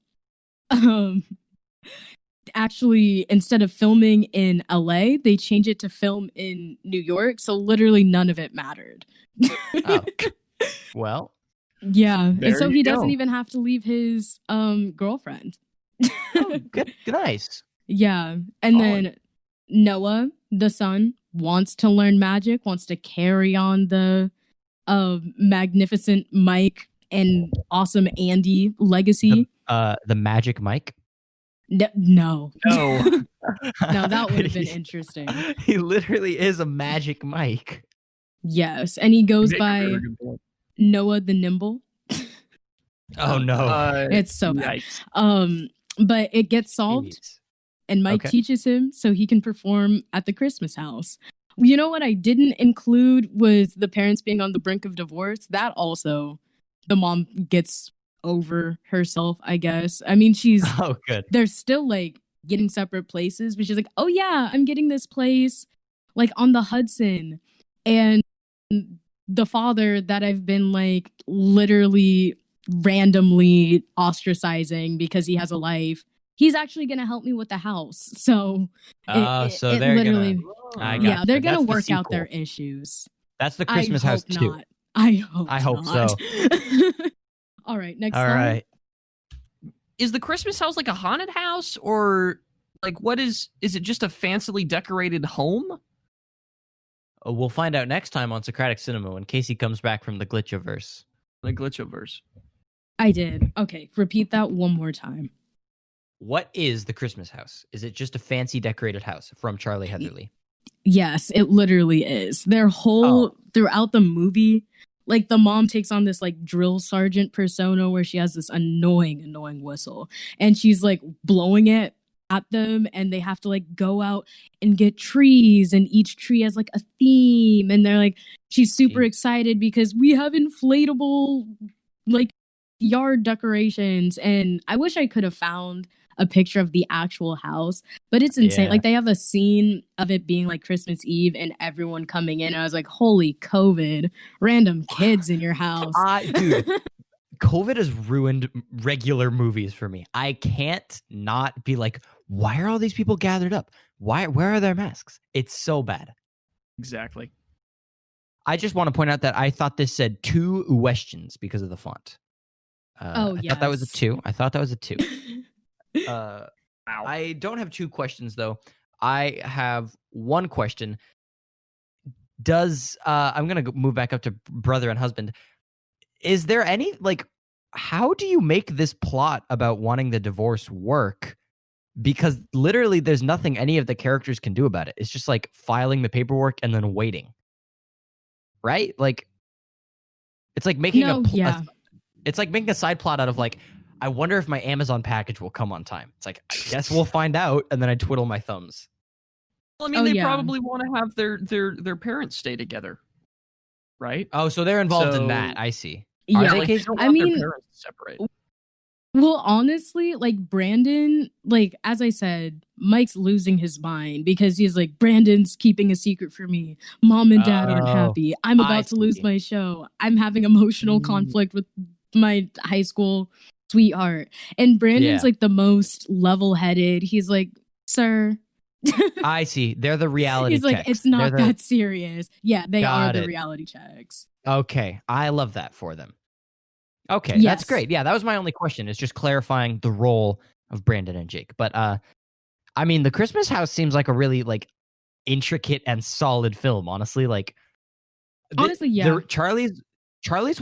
actually, instead of filming in LA, they change it to film in New York. So literally none of it mattered. Oh. Well. Yeah. And so he go. doesn't even have to leave his girlfriend. Oh, good. Nice. Yeah. And then Noah, the son, wants to learn magic, wants to carry on the magnificent Mike and awesome Andy legacy. The Magic Mike? No. No. No, that would have been interesting. He literally is a Magic Mike. Yes. And he goes by Noah the Nimble. Oh no. It's so bad. But it gets solved. Jeez. And Mike teaches him so he can perform at the Christmas house. You know what I didn't include was the parents being on the brink of divorce. That also, the mom gets over herself, I guess. I mean, good. They're still like getting separate places, but she's like, oh yeah, I'm getting this place like on the Hudson. And the father that I've been like literally randomly ostracizing because he has a life, he's actually going to help me with the house. So, so they're literally, they're going to work out their issues. That's the Christmas house too. I hope so. All right, next All slide. right. Is the Christmas house like a haunted house, or like what is it just a fancily decorated home? We'll find out next time on Socratic Cinema when Kasey comes back from the Glitchoverse. The Glitchoverse. I did. Okay, repeat that one more time. What is the Christmas house? Is it just a fancy decorated house from Charlie Heatherly? Yes, it literally is. Their whole throughout the movie, like the mom takes on this like drill sergeant persona where she has this annoying whistle, and she's like blowing it at them, and they have to like go out and get trees, and each tree has like a theme, and they're like, she's super excited because we have inflatable like yard decorations. And I wish I could have found a picture of the actual house, but it's insane. Yeah. Like they have a scene of it being like Christmas Eve and everyone coming in, and I was like, holy COVID, random kids in your house. Dude, COVID has ruined regular movies for me. I can't not be like, why are all these people gathered up? Where are their masks? It's so bad. Exactly. I just want to point out that I thought this said 2 questions because of the font. I thought that was a 2. I thought that was a 2. I don't have 2 questions though. I have 1 question. I'm gonna move back up to brother and husband. Is there any like, how do you make this plot about wanting the divorce work? Because literally, there's nothing any of the characters can do about it. It's just like filing the paperwork and then waiting, right? Like, it's like making it's like making a side plot out of like, I wonder if my Amazon package will come on time. It's like, I guess we'll find out, and then I twiddle my thumbs. Well, I mean, they probably want to have their parents stay together, right? Oh, so they're involved in that. I see. Yeah, like, they don't want their parents to separate. Well, honestly, like Brandon, like as I said, Mike's losing his mind because he's like, Brandon's keeping a secret for me. Mom and dad aren't happy. I'm about to lose my show. I'm having emotional conflict with my high school sweetheart. And Brandon's like the most level-headed. He's like, sir. I see. They're the reality checks. He's like, it's not that serious. Yeah, they are the reality checks. Okay. I love that for them. Okay, yes. That's great. Yeah, that was my only question. Is just clarifying the role of Brandon and Jake. But I mean, the Christmas house seems like a really like intricate and solid film. Honestly, like honestly, yeah. Charlie's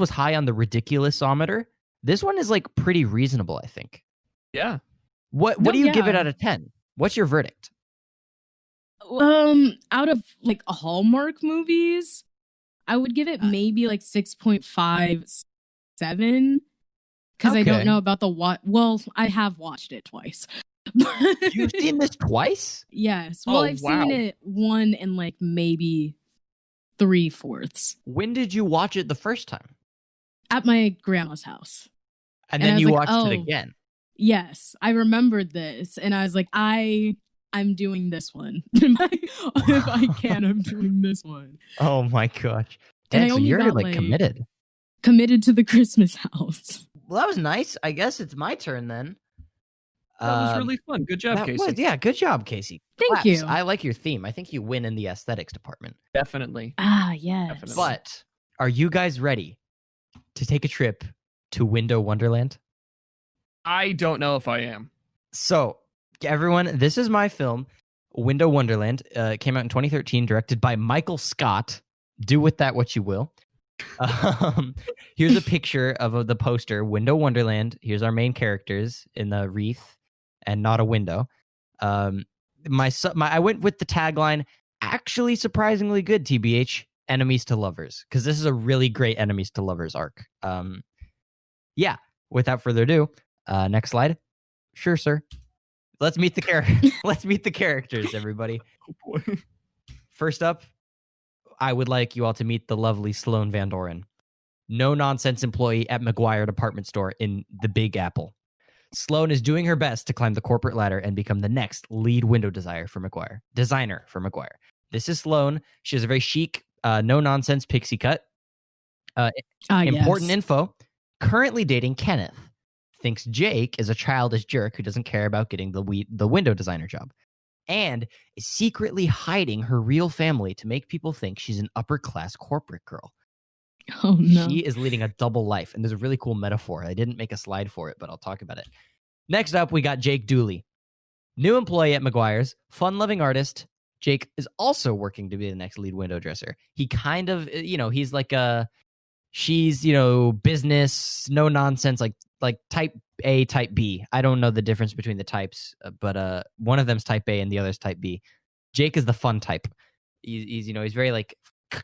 was high on the ridiculous-ometer. This one is like pretty reasonable, I think. Yeah. What do you give it out of 10? What's your verdict? Out of like Hallmark movies, I would give it maybe like 6.5. 7 because I don't know about the well, I have watched it twice. You've seen this twice? Yes. Well, I've seen it 1 and like maybe 3/4. When did you watch it the first time? At my grandma's house. And then you watched it again? Yes. I remembered this and I was like, I'm doing this one. If I can, I'm doing this one. Oh my gosh. Dang, so you're like committed to the Christmas house. Well, that was nice. I guess it's my turn then. That was really fun. Good job, Kasey. Good job, Kasey. Thank you. I like your theme. I think you win in the aesthetics department. Definitely. Yes. Definitely. But are you guys ready to take a trip to Window Wonderland? I don't know if I am. So, everyone, this is my film, Window Wonderland. It came out in 2013, directed by Michael Scott. Do with that what you will. Here's a picture of the poster, Window Wonderland. Here's our main characters in the wreath and not a window. I went with the tagline, actually surprisingly good, TBH, enemies to lovers, because this is a really great enemies to lovers arc. Yeah, without further ado, next slide. Sure, sir. Let's meet the characters, everybody. Oh boy. First up, I would like you all to meet the lovely Sloane Van Doren, no-nonsense employee at McGuire Department Store in the Big Apple. Sloane is doing her best to climb the corporate ladder and become the next lead window designer for McGuire. This is Sloane. She has a very chic, no-nonsense pixie cut. Important info. Currently dating Kenneth. Thinks Jake is a childish jerk who doesn't care about getting the window designer job. And is secretly hiding her real family to make people think she's an upper-class corporate girl. Oh, no. She is leading a double life, and there's a really cool metaphor. I didn't make a slide for it, but I'll talk about it. Next up, we got Jake Dooley. New employee at McGuire's, fun-loving artist, Jake is also working to be the next lead window dresser. He kind of, he's like she's, business, no nonsense, like type A, type B. I don't know the difference between the types, but one of them's type A and the other's type B. Jake is the fun type. He's very like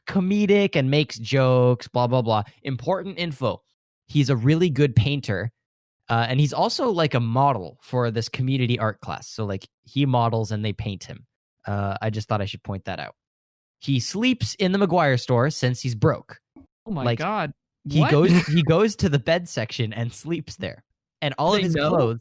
comedic and makes jokes, blah, blah, blah. Important info. He's a really good painter. And he's also like a model for this community art class. So like he models and they paint him. I just thought I should point that out. He sleeps in the McGuire store since he's broke. Oh my God. He goes to the bed section and sleeps there. And all of his clothes,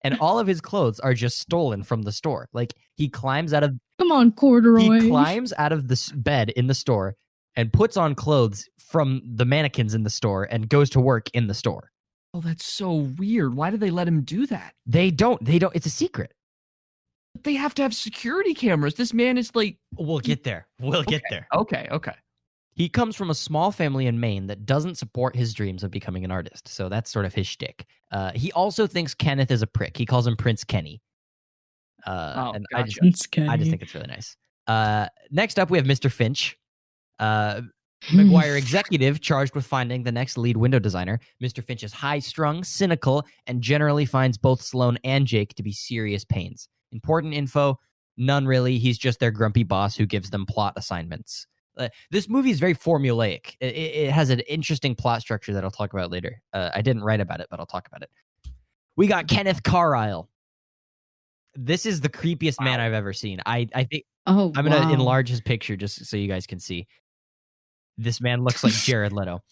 and all of his clothes are just stolen from the store. Like he climbs out of Come on, Corduroy. He climbs out of the bed in the store and puts on clothes from the mannequins in the store and goes to work in the store. Oh, that's so weird. Why do they let him do that? They don't. It's a secret. They have to have security cameras. This man is like... We'll get there. Get there. Okay. He comes from a small family in Maine that doesn't support his dreams of becoming an artist. So that's sort of his shtick. He also thinks Kenneth is a prick. He calls him Prince Kenny. Gotcha. I just think it's really nice. Next up, we have Mr. Finch. McGuire executive charged with finding the next lead window designer. Mr. Finch is high-strung, cynical, and generally finds both Sloane and Jake to be serious pains. Important info, none really. He's just their grumpy boss who gives them plot assignments. This movie is very formulaic. It has an interesting plot structure that I'll talk about later. I didn't write about it, but I'll talk about it. We got Kenneth Carlisle. This is the creepiest man I've ever seen. I think I'm going to enlarge his picture just so you guys can see. This man looks like Jared Leto.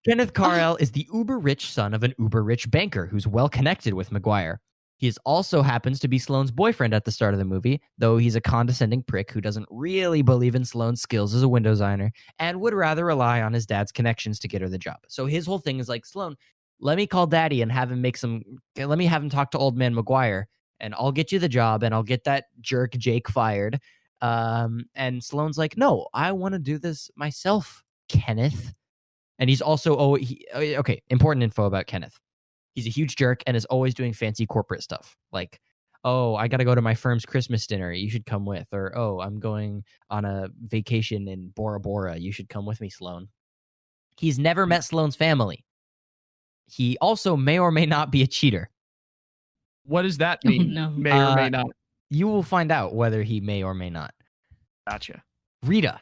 Kenneth Carlisle is the uber-rich son of an uber-rich banker who's well-connected with McGuire. He also happens to be Sloane's boyfriend at the start of the movie, though he's a condescending prick who doesn't really believe in Sloane's skills as a window designer and would rather rely on his dad's connections to get her the job. So his whole thing is like, Sloane, let me call daddy and have him let me have him talk to old man McGuire and I'll get you the job and I'll get that jerk Jake fired. And Sloane's like, no, I want to do this myself, Kenneth. And he's also, important info about Kenneth. He's a huge jerk and is always doing fancy corporate stuff. Like, oh, I got to go to my firm's Christmas dinner. You should come with. Or, oh, I'm going on a vacation in Bora Bora. You should come with me, Sloane. He's never met Sloane's family. He also may or may not be a cheater. What does that mean? Oh, no. May or may not. You will find out whether he may or may not. Gotcha. Rita.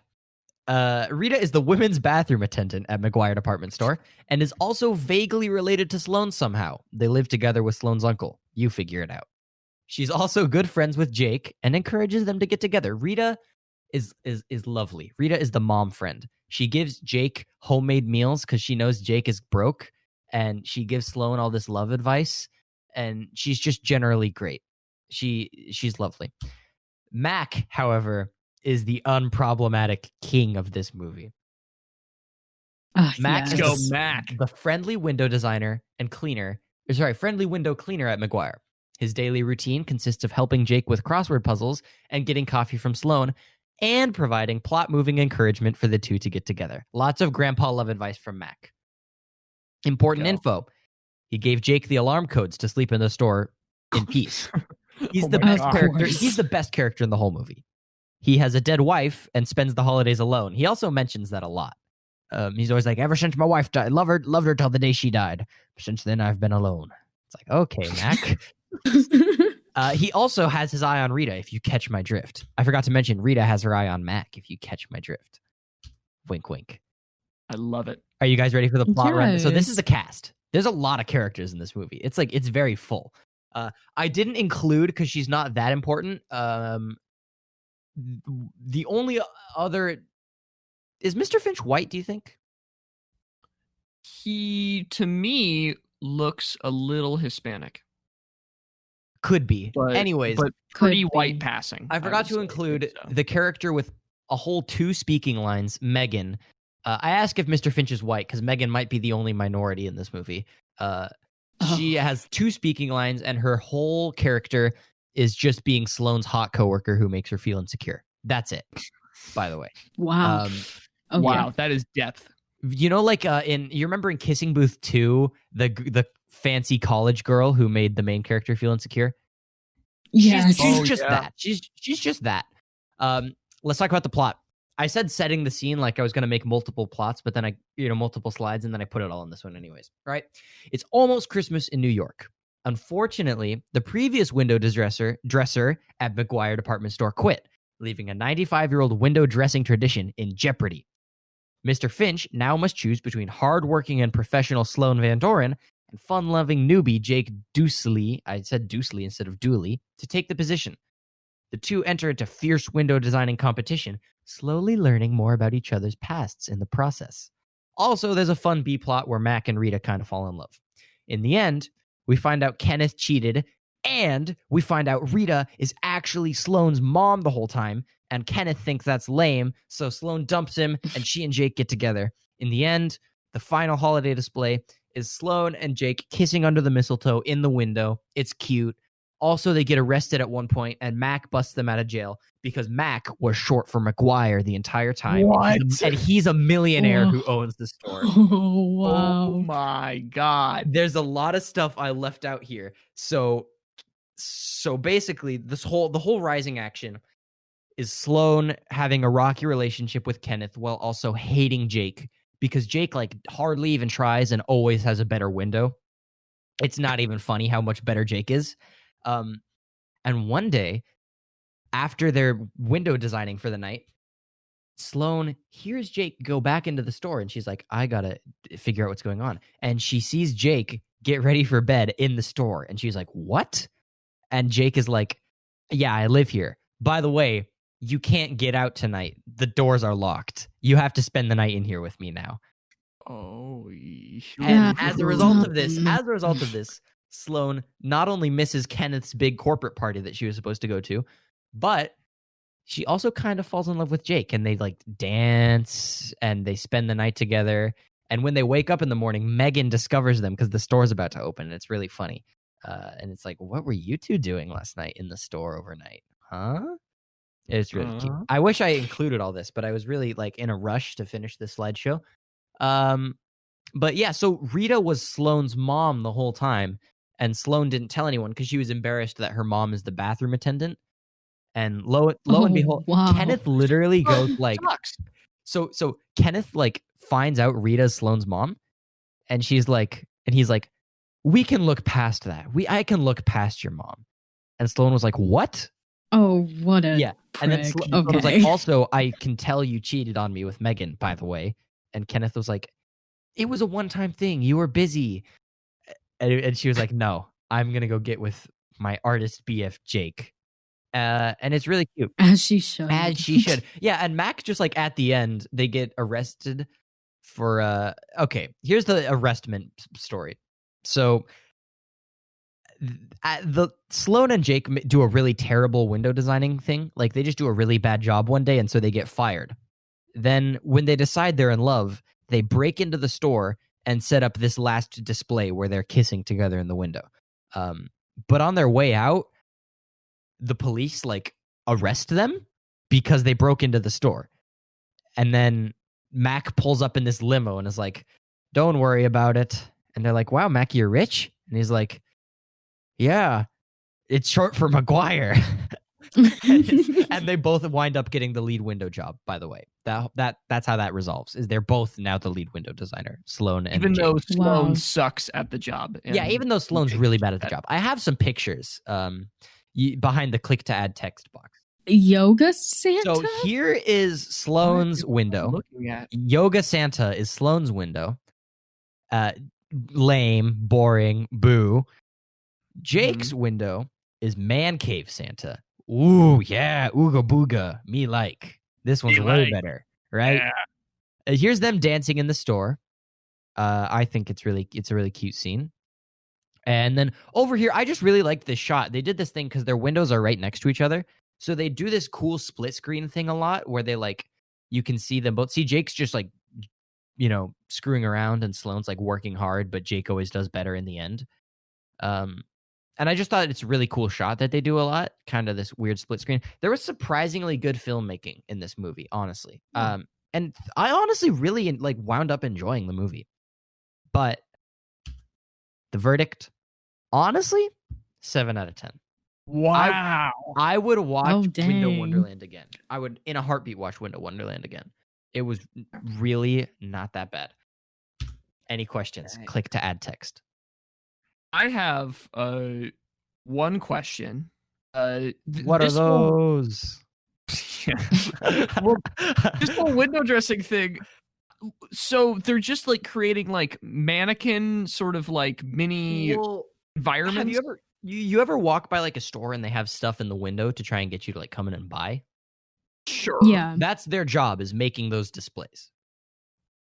Rita is the women's bathroom attendant at McGuire Department Store and is also vaguely related to Sloane somehow. They live together with Sloane's uncle. You figure it out. She's also good friends with Jake and encourages them to get together. Rita is lovely. Rita is the mom friend. She gives Jake homemade meals because she knows Jake is broke, and she gives Sloane all this love advice, and she's just generally great. She's lovely. Mac, however, is the unproblematic king of this movie. Mac is the friendly window designer and friendly window cleaner at McGuire. His daily routine consists of helping Jake with crossword puzzles and getting coffee from Sloane and providing plot-moving encouragement for the two to get together. Lots of grandpa love advice from Mac. Important info. He gave Jake the alarm codes to sleep in the store in peace. He's the best character. He's the best character in the whole movie. He has a dead wife and spends the holidays alone. He also mentions that a lot. He's always like, ever since my wife died, loved her till the day she died. Since then, I've been alone. It's like, okay, Mac. He also has his eye on Rita, if you catch my drift. I forgot to mention, Rita has her eye on Mac, if you catch my drift. Wink, wink. I love it. Are you guys ready for the plot run? So this is the cast. There's a lot of characters in this movie. It's very full. I didn't include because she's not that important. The only other is Mr. Finch white, do you think? He, to me, looks a little Hispanic. Could be. Anyways, but pretty white passing. I forgot to include the character with a whole 2 speaking lines, Megan. I ask if Mr. Finch is white because Megan might be the only minority in this movie. She has 2 speaking lines, and her whole character is just being Sloane's hot coworker who makes her feel insecure. That's it, by the way. Wow. Wow, that is depth. You know, like you remember in Kissing Booth 2, the fancy college girl who made the main character feel insecure? Yes. She's just that. She's just that. Let's talk about the plot. I said setting the scene like I was going to make multiple plots, but then multiple slides, and then I put it all in this one anyways, right? It's almost Christmas in New York. Unfortunately, the previous window dresser at McGuire Department Store quit, leaving a 95-year-old window dressing tradition in jeopardy. Mr. Finch now must choose between hardworking and professional Sloan Van Doren and fun-loving newbie Jake Doosley, I said Doosley instead of Dooley, to take the position. The two enter into fierce window designing competition, slowly learning more about each other's pasts in the process. Also, there's a fun B-plot where Mac and Rita kind of fall in love. In the end, we find out Kenneth cheated, and we find out Rita is actually Sloane's mom the whole time, and Kenneth thinks that's lame, so Sloane dumps him, and she and Jake get together. In the end, the final holiday display is Sloane and Jake kissing under the mistletoe in the window. It's cute. Also, they get arrested at one point, and Mac busts them out of jail because Mac was short for McGuire the entire time. What? And he's a millionaire who owns the store. Oh, wow. Oh my God. There's a lot of stuff I left out here. So basically, the whole rising action is Sloane having a rocky relationship with Kenneth while also hating Jake because Jake hardly even tries and always has a better window. It's not even funny how much better Jake is. And one day, after they're window designing for the night, Sloane hears Jake go back into the store, and she's like, I gotta figure out what's going on. And she sees Jake get ready for bed in the store, and she's like, what? And Jake is like, yeah, I live here. By the way, you can't get out tonight. The doors are locked. You have to spend the night in here with me now. Oh, and as a result of this, Sloane not only misses Kenneth's big corporate party that she was supposed to go to, but she also kind of falls in love with Jake, and they dance and they spend the night together. And when they wake up in the morning, Megan discovers them because the store's about to open, and it's really funny. And it's like, what were you two doing last night in the store overnight? Huh? It's really cute. I wish I included all this, but I was really in a rush to finish this slideshow. But yeah, so Rita was Sloane's mom the whole time, and Sloane didn't tell anyone because she was embarrassed that her mom is the bathroom attendant. And lo and behold, wow. Kenneth literally goes so Kenneth finds out Rita's Sloane's mom, and he's like, we can look past that. I can look past your mom. And Sloane was like, what? Oh, what a prick. And then Sloane was like, also, I can tell you cheated on me with Megan, by the way. And Kenneth was like, it was a one-time thing. You were busy. And she was like, no, I'm going to go get with my artist BF Jake. And it's really cute. As she should. Yeah, and Mac just at the end, they get arrested for okay, here's the arrestment story. So the Sloane and Jake do a really terrible window designing thing. They just do a really bad job one day, and so they get fired. Then when they decide they're in love, they break into the store and set up this last display where they're kissing together in the window. But on their way out, the police arrest them because they broke into the store. And then Mac pulls up in this limo and is like, don't worry about it. And they're like, wow, Mac, you're rich? And he's like, yeah, it's short for McGuire. And they both wind up getting the lead window job, by the way. That's how that resolves, is they're both now the lead window designer, Sloane and Even Jake. though Sloane sucks at the job. Yeah, even though Sloane's really bad at the job. I have some pictures behind the click to add text box. Yoga Santa? So here is Sloane's window. Yoga Santa is Sloane's window. Lame, boring, boo. Jake's window is Man Cave Santa. Ooh, yeah, ooga booga, me like. This one's way better, right? Yeah. Here's them dancing in the store. I think it's a really cute scene. And then over here, I just really liked this shot. They did this thing because their windows are right next to each other. So they do this cool split screen thing a lot where they you can see them both. See, Jake's just screwing around, and Sloane's working hard, but Jake always does better in the end. And I just thought it's a really cool shot that they do a lot, kind of this weird split screen. There was surprisingly good filmmaking in this movie, honestly. And I honestly really wound up enjoying the movie. But the verdict, honestly, 7 out of 10. Wow. I would watch Oh, Window dang. Wonderland again. I would, in a heartbeat, watch Window Wonderland again. It was really not that bad. Any questions? Okay. Click to add text. I have one question. What are those? Well, this whole window dressing thing. So they're just like creating like mannequin sort of like mini Well, environments. have you ever you ever walk by like a store and they have stuff in the window to try and get you to like come in and buy? Sure. Yeah. That's their job, is making those displays.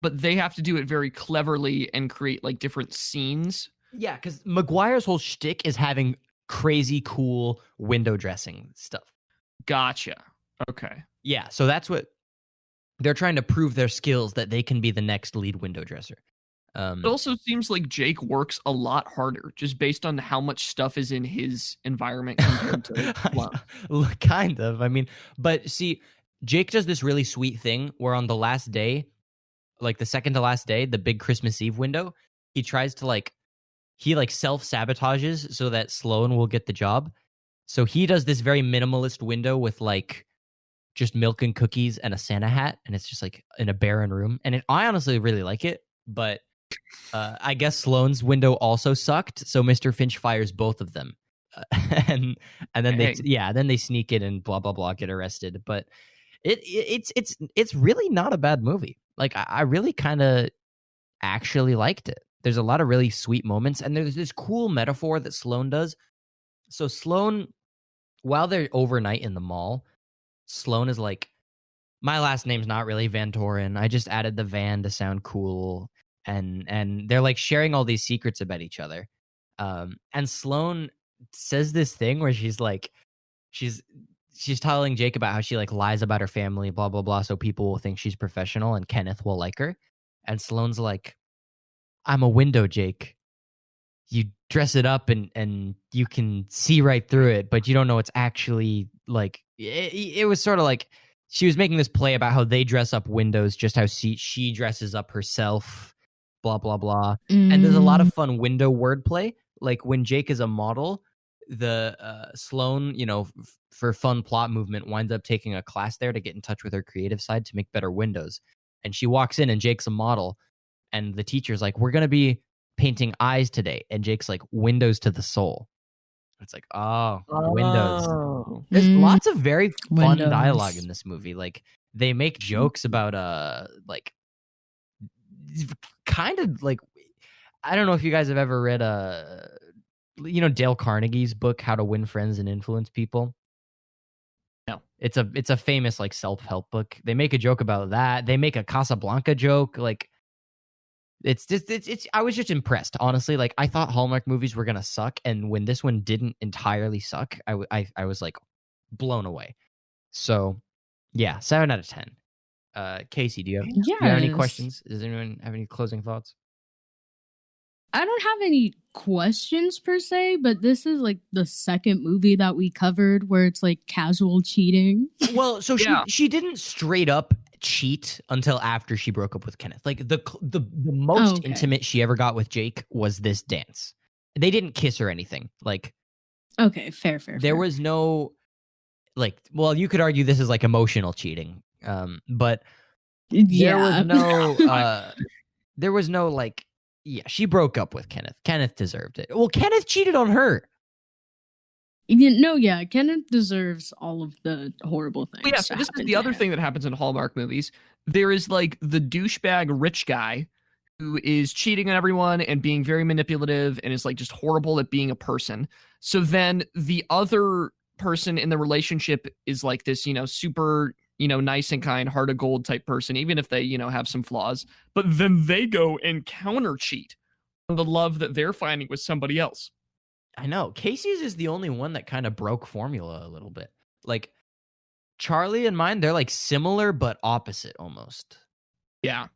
But they have to do it very cleverly and create like different scenes. Yeah, because McGuire's whole shtick is having crazy cool window dressing stuff. Gotcha. Okay. Yeah, so that's what they're trying to prove their skills, that they can be the next lead window dresser. It also seems like Jake works a lot harder just based on how much stuff is in his environment compared to Sloan. Kind of. I mean, but see, Jake does this really sweet thing where on the last day, like the second to last day, the big Christmas Eve window, he tries to he self-sabotages so that Sloan will get the job. So he does this very minimalist window with like just milk and cookies and a Santa hat, and it's just like in a barren room. And I honestly really like it, but I guess Sloan's window also sucked, so Mr. Finch fires both of them, and then they sneak in and blah blah blah, get arrested. But it's really not a bad movie. Like I really kind of actually liked it. There's a lot of really sweet moments, and there's this cool metaphor that Sloan does. So Sloan, while they're overnight in the mall, Sloan is like, my last name's not really Van Toren. I just added the Van to sound cool. And they're like sharing all these secrets about each other. And Sloan says this thing where she's like, she's telling Jake about how she like lies about her family, blah, blah, blah. So people will think she's professional and Kenneth will like her. And Sloan's like, I'm a window, Jake. You dress it up and you can see right through it, but you don't know it's actually like, it was sort of like she was making this play about how they dress up windows, just how she dresses up herself, blah, blah, blah. And there's a lot of fun window wordplay. Like when Jake is a model, the Sloan, for fun plot movement, winds up taking a class there to get in touch with her creative side to make better windows. And she walks in and Jake's a model. And the teacher's like, we're going to be painting eyes today. And Jake's like, windows to the soul. It's like, windows. There's lots of very fun dialogue in this movie. Like they make jokes about like kind of like, I don't know if you guys have ever read Dale Carnegie's book How to Win Friends and Influence People. No. It's a famous like self-help book. They make a joke about that. They make a Casablanca joke. Like it's I was just impressed, honestly. Like I thought Hallmark movies were gonna suck, and when this one didn't entirely suck, I was like blown away. So yeah, 7 out of 10. Kasey, do you have any questions? Does anyone have any closing thoughts? I don't have any questions per se, but this is like the second movie that we covered where it's like casual cheating. Well, so she didn't straight up cheat until after she broke up with Kenneth. Like the most intimate she ever got with Jake was this dance. They didn't kiss or anything. Like, okay, fair. There was no like. Well, you could argue this is like emotional cheating. But there was no like. Yeah, she broke up with Kenneth. Kenneth deserved it. Well, Kenneth cheated on her. Kenneth deserves all of the horrible things. Well, yeah, so this is the other thing that happens in Hallmark movies. There is like the douchebag rich guy who is cheating on everyone and being very manipulative and is like just horrible at being a person. So then the other person in the relationship is like this, super, nice and kind, heart of gold type person, even if they, have some flaws. But then they go and counter cheat on the love that they're finding with somebody else. I know. Kasey's is the only one that kind of broke formula a little bit. Like Charlie and mine, they're like similar but opposite almost. Yeah.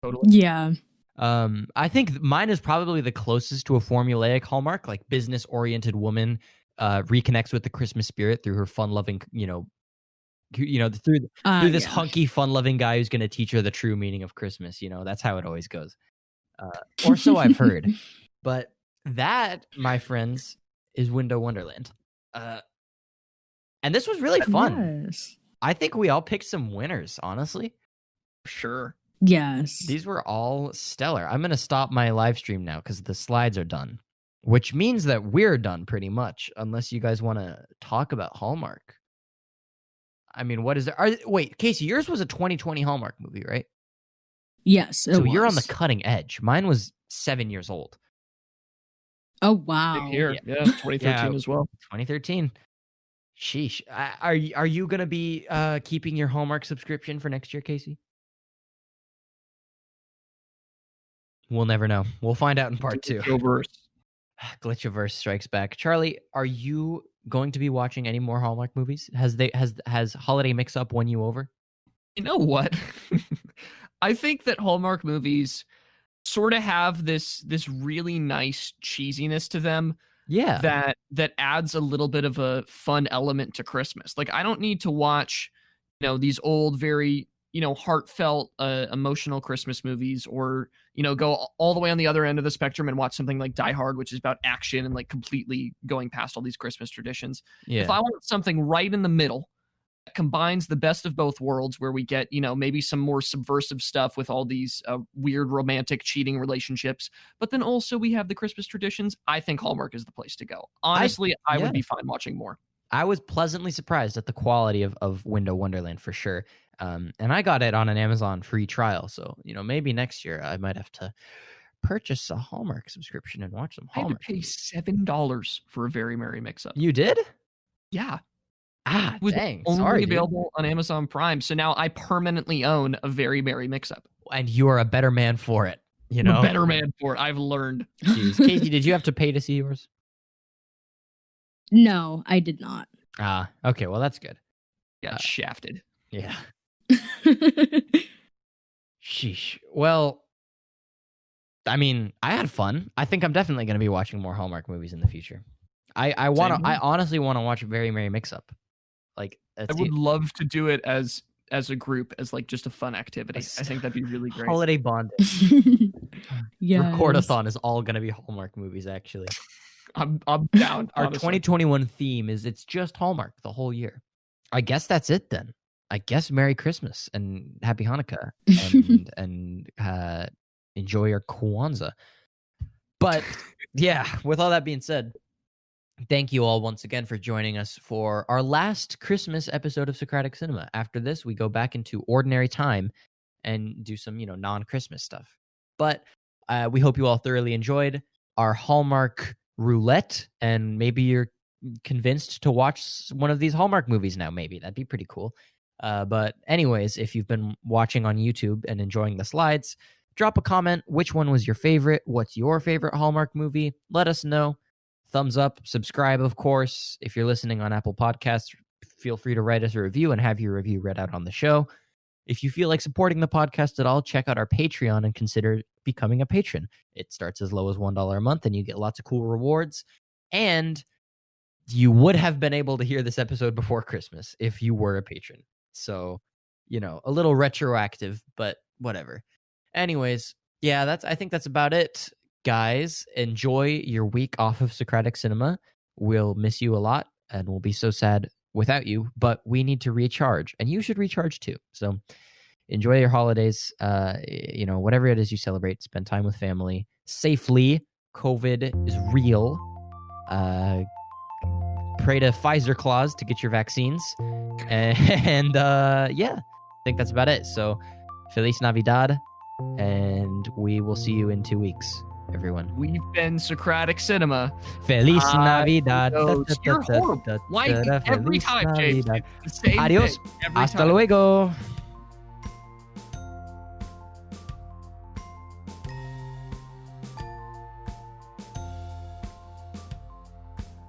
Totally. Yeah. I think mine is probably the closest to a formulaic Hallmark, like business-oriented woman reconnects with the Christmas spirit through her fun-loving, through this hunky, fun-loving guy who's going to teach her the true meaning of Christmas. That's how it always goes. Or so I've heard. But that, my friends, is Window Wonderland. And this was really fun. Yes. I think we all picked some winners, honestly. Sure. Yes. These were all stellar. I'm going to stop my live stream now because the slides are done, which means that we're done pretty much, unless you guys want to talk about Hallmark. I mean, what is there? Wait, Kasey, yours was a 2020 Hallmark movie, right? Yes. So you're on the cutting edge. Mine was 7 years old. Oh, wow. Here, yeah, 2013 Yeah. as well. 2013. Sheesh. Are you going to be keeping your Hallmark subscription for next year, Kasey? We'll never know. We'll find out in part 2. Glitchiverse strikes back. Charlie, are you going to be watching any more Hallmark movies? Has Holiday Mix Up won you over? You know what? I think that Hallmark movies sort of have this really nice cheesiness to them. Yeah. That adds a little bit of a fun element to Christmas. Like, I don't need to watch, these old, very, heartfelt, emotional Christmas movies, or, go all the way on the other end of the spectrum and watch something like Die Hard, which is about action and like completely going past all these Christmas traditions. Yeah. If I want something right in the middle that combines the best of both worlds, where we get, maybe some more subversive stuff with all these weird romantic cheating relationships, but then also we have the Christmas traditions, I think Hallmark is the place to go. Honestly, I would be fine watching more. I was pleasantly surprised at the quality of Window Wonderland for sure. And I got it on an Amazon free trial. So, maybe next year I might have to purchase a Hallmark subscription and watch some Hallmark. I had to pay $7 for a Very Merry Mix-Up. You did? Yeah. It was Only Sorry, available on Amazon Prime. So now I permanently own a Very Merry Mix-Up. And you are a better man for it. I'm a better man for it. I've learned. Jeez. Kasey, did you have to pay to see yours? No, I did not. Okay. Well, that's good. Got shafted. Yeah. Sheesh. Well, I mean, I had fun. I think I'm definitely going to be watching more Hallmark movies in the future. I honestly want to watch Very Merry Mix-Up. Like, I would love to do it as a group, as like just a fun activity. I think that'd be really great. Holiday bonding. Yeah. Recordathon is all going to be Hallmark movies, actually. I'm down. Our honestly. 2021 theme is it's just Hallmark the whole year. I guess that's it then. I guess Merry Christmas and Happy Hanukkah and enjoy your Kwanzaa. But yeah, with all that being said, thank you all once again for joining us for our last Christmas episode of Socratic Cinema. After this, we go back into ordinary time and do some, non-Christmas stuff. But we hope you all thoroughly enjoyed our Hallmark roulette, and maybe you're convinced to watch one of these Hallmark movies now. Maybe that'd be pretty cool. But anyways, if you've been watching on YouTube and enjoying the slides, drop a comment. Which one was your favorite? What's your favorite Hallmark movie? Let us know. Thumbs up, subscribe, of course. If you're listening on Apple Podcasts, feel free to write us a review and have your review read out on the show. If you feel like supporting the podcast at all, check out our Patreon and consider becoming a patron. It starts as low as $1 a month, and you get lots of cool rewards. And you would have been able to hear this episode before Christmas if you were a patron. So, a little retroactive, but whatever. Anyways, yeah, I think that's about it. Guys, enjoy your week off of Socratic Cinema. We'll miss you a lot, and we'll be so sad without you, but we need to recharge, and you should recharge too. So enjoy your holidays. Whatever it is you celebrate, spend time with family safely. COVID is real. Pray to Pfizer Claus to get your vaccines. And I think that's about it. So Feliz Navidad, and we will see you in 2 weeks, everyone. We've been Socratic Cinema. Feliz Navidad. You're horrible. Why every time, James? It's the same Adios. thing every Hasta time. luego.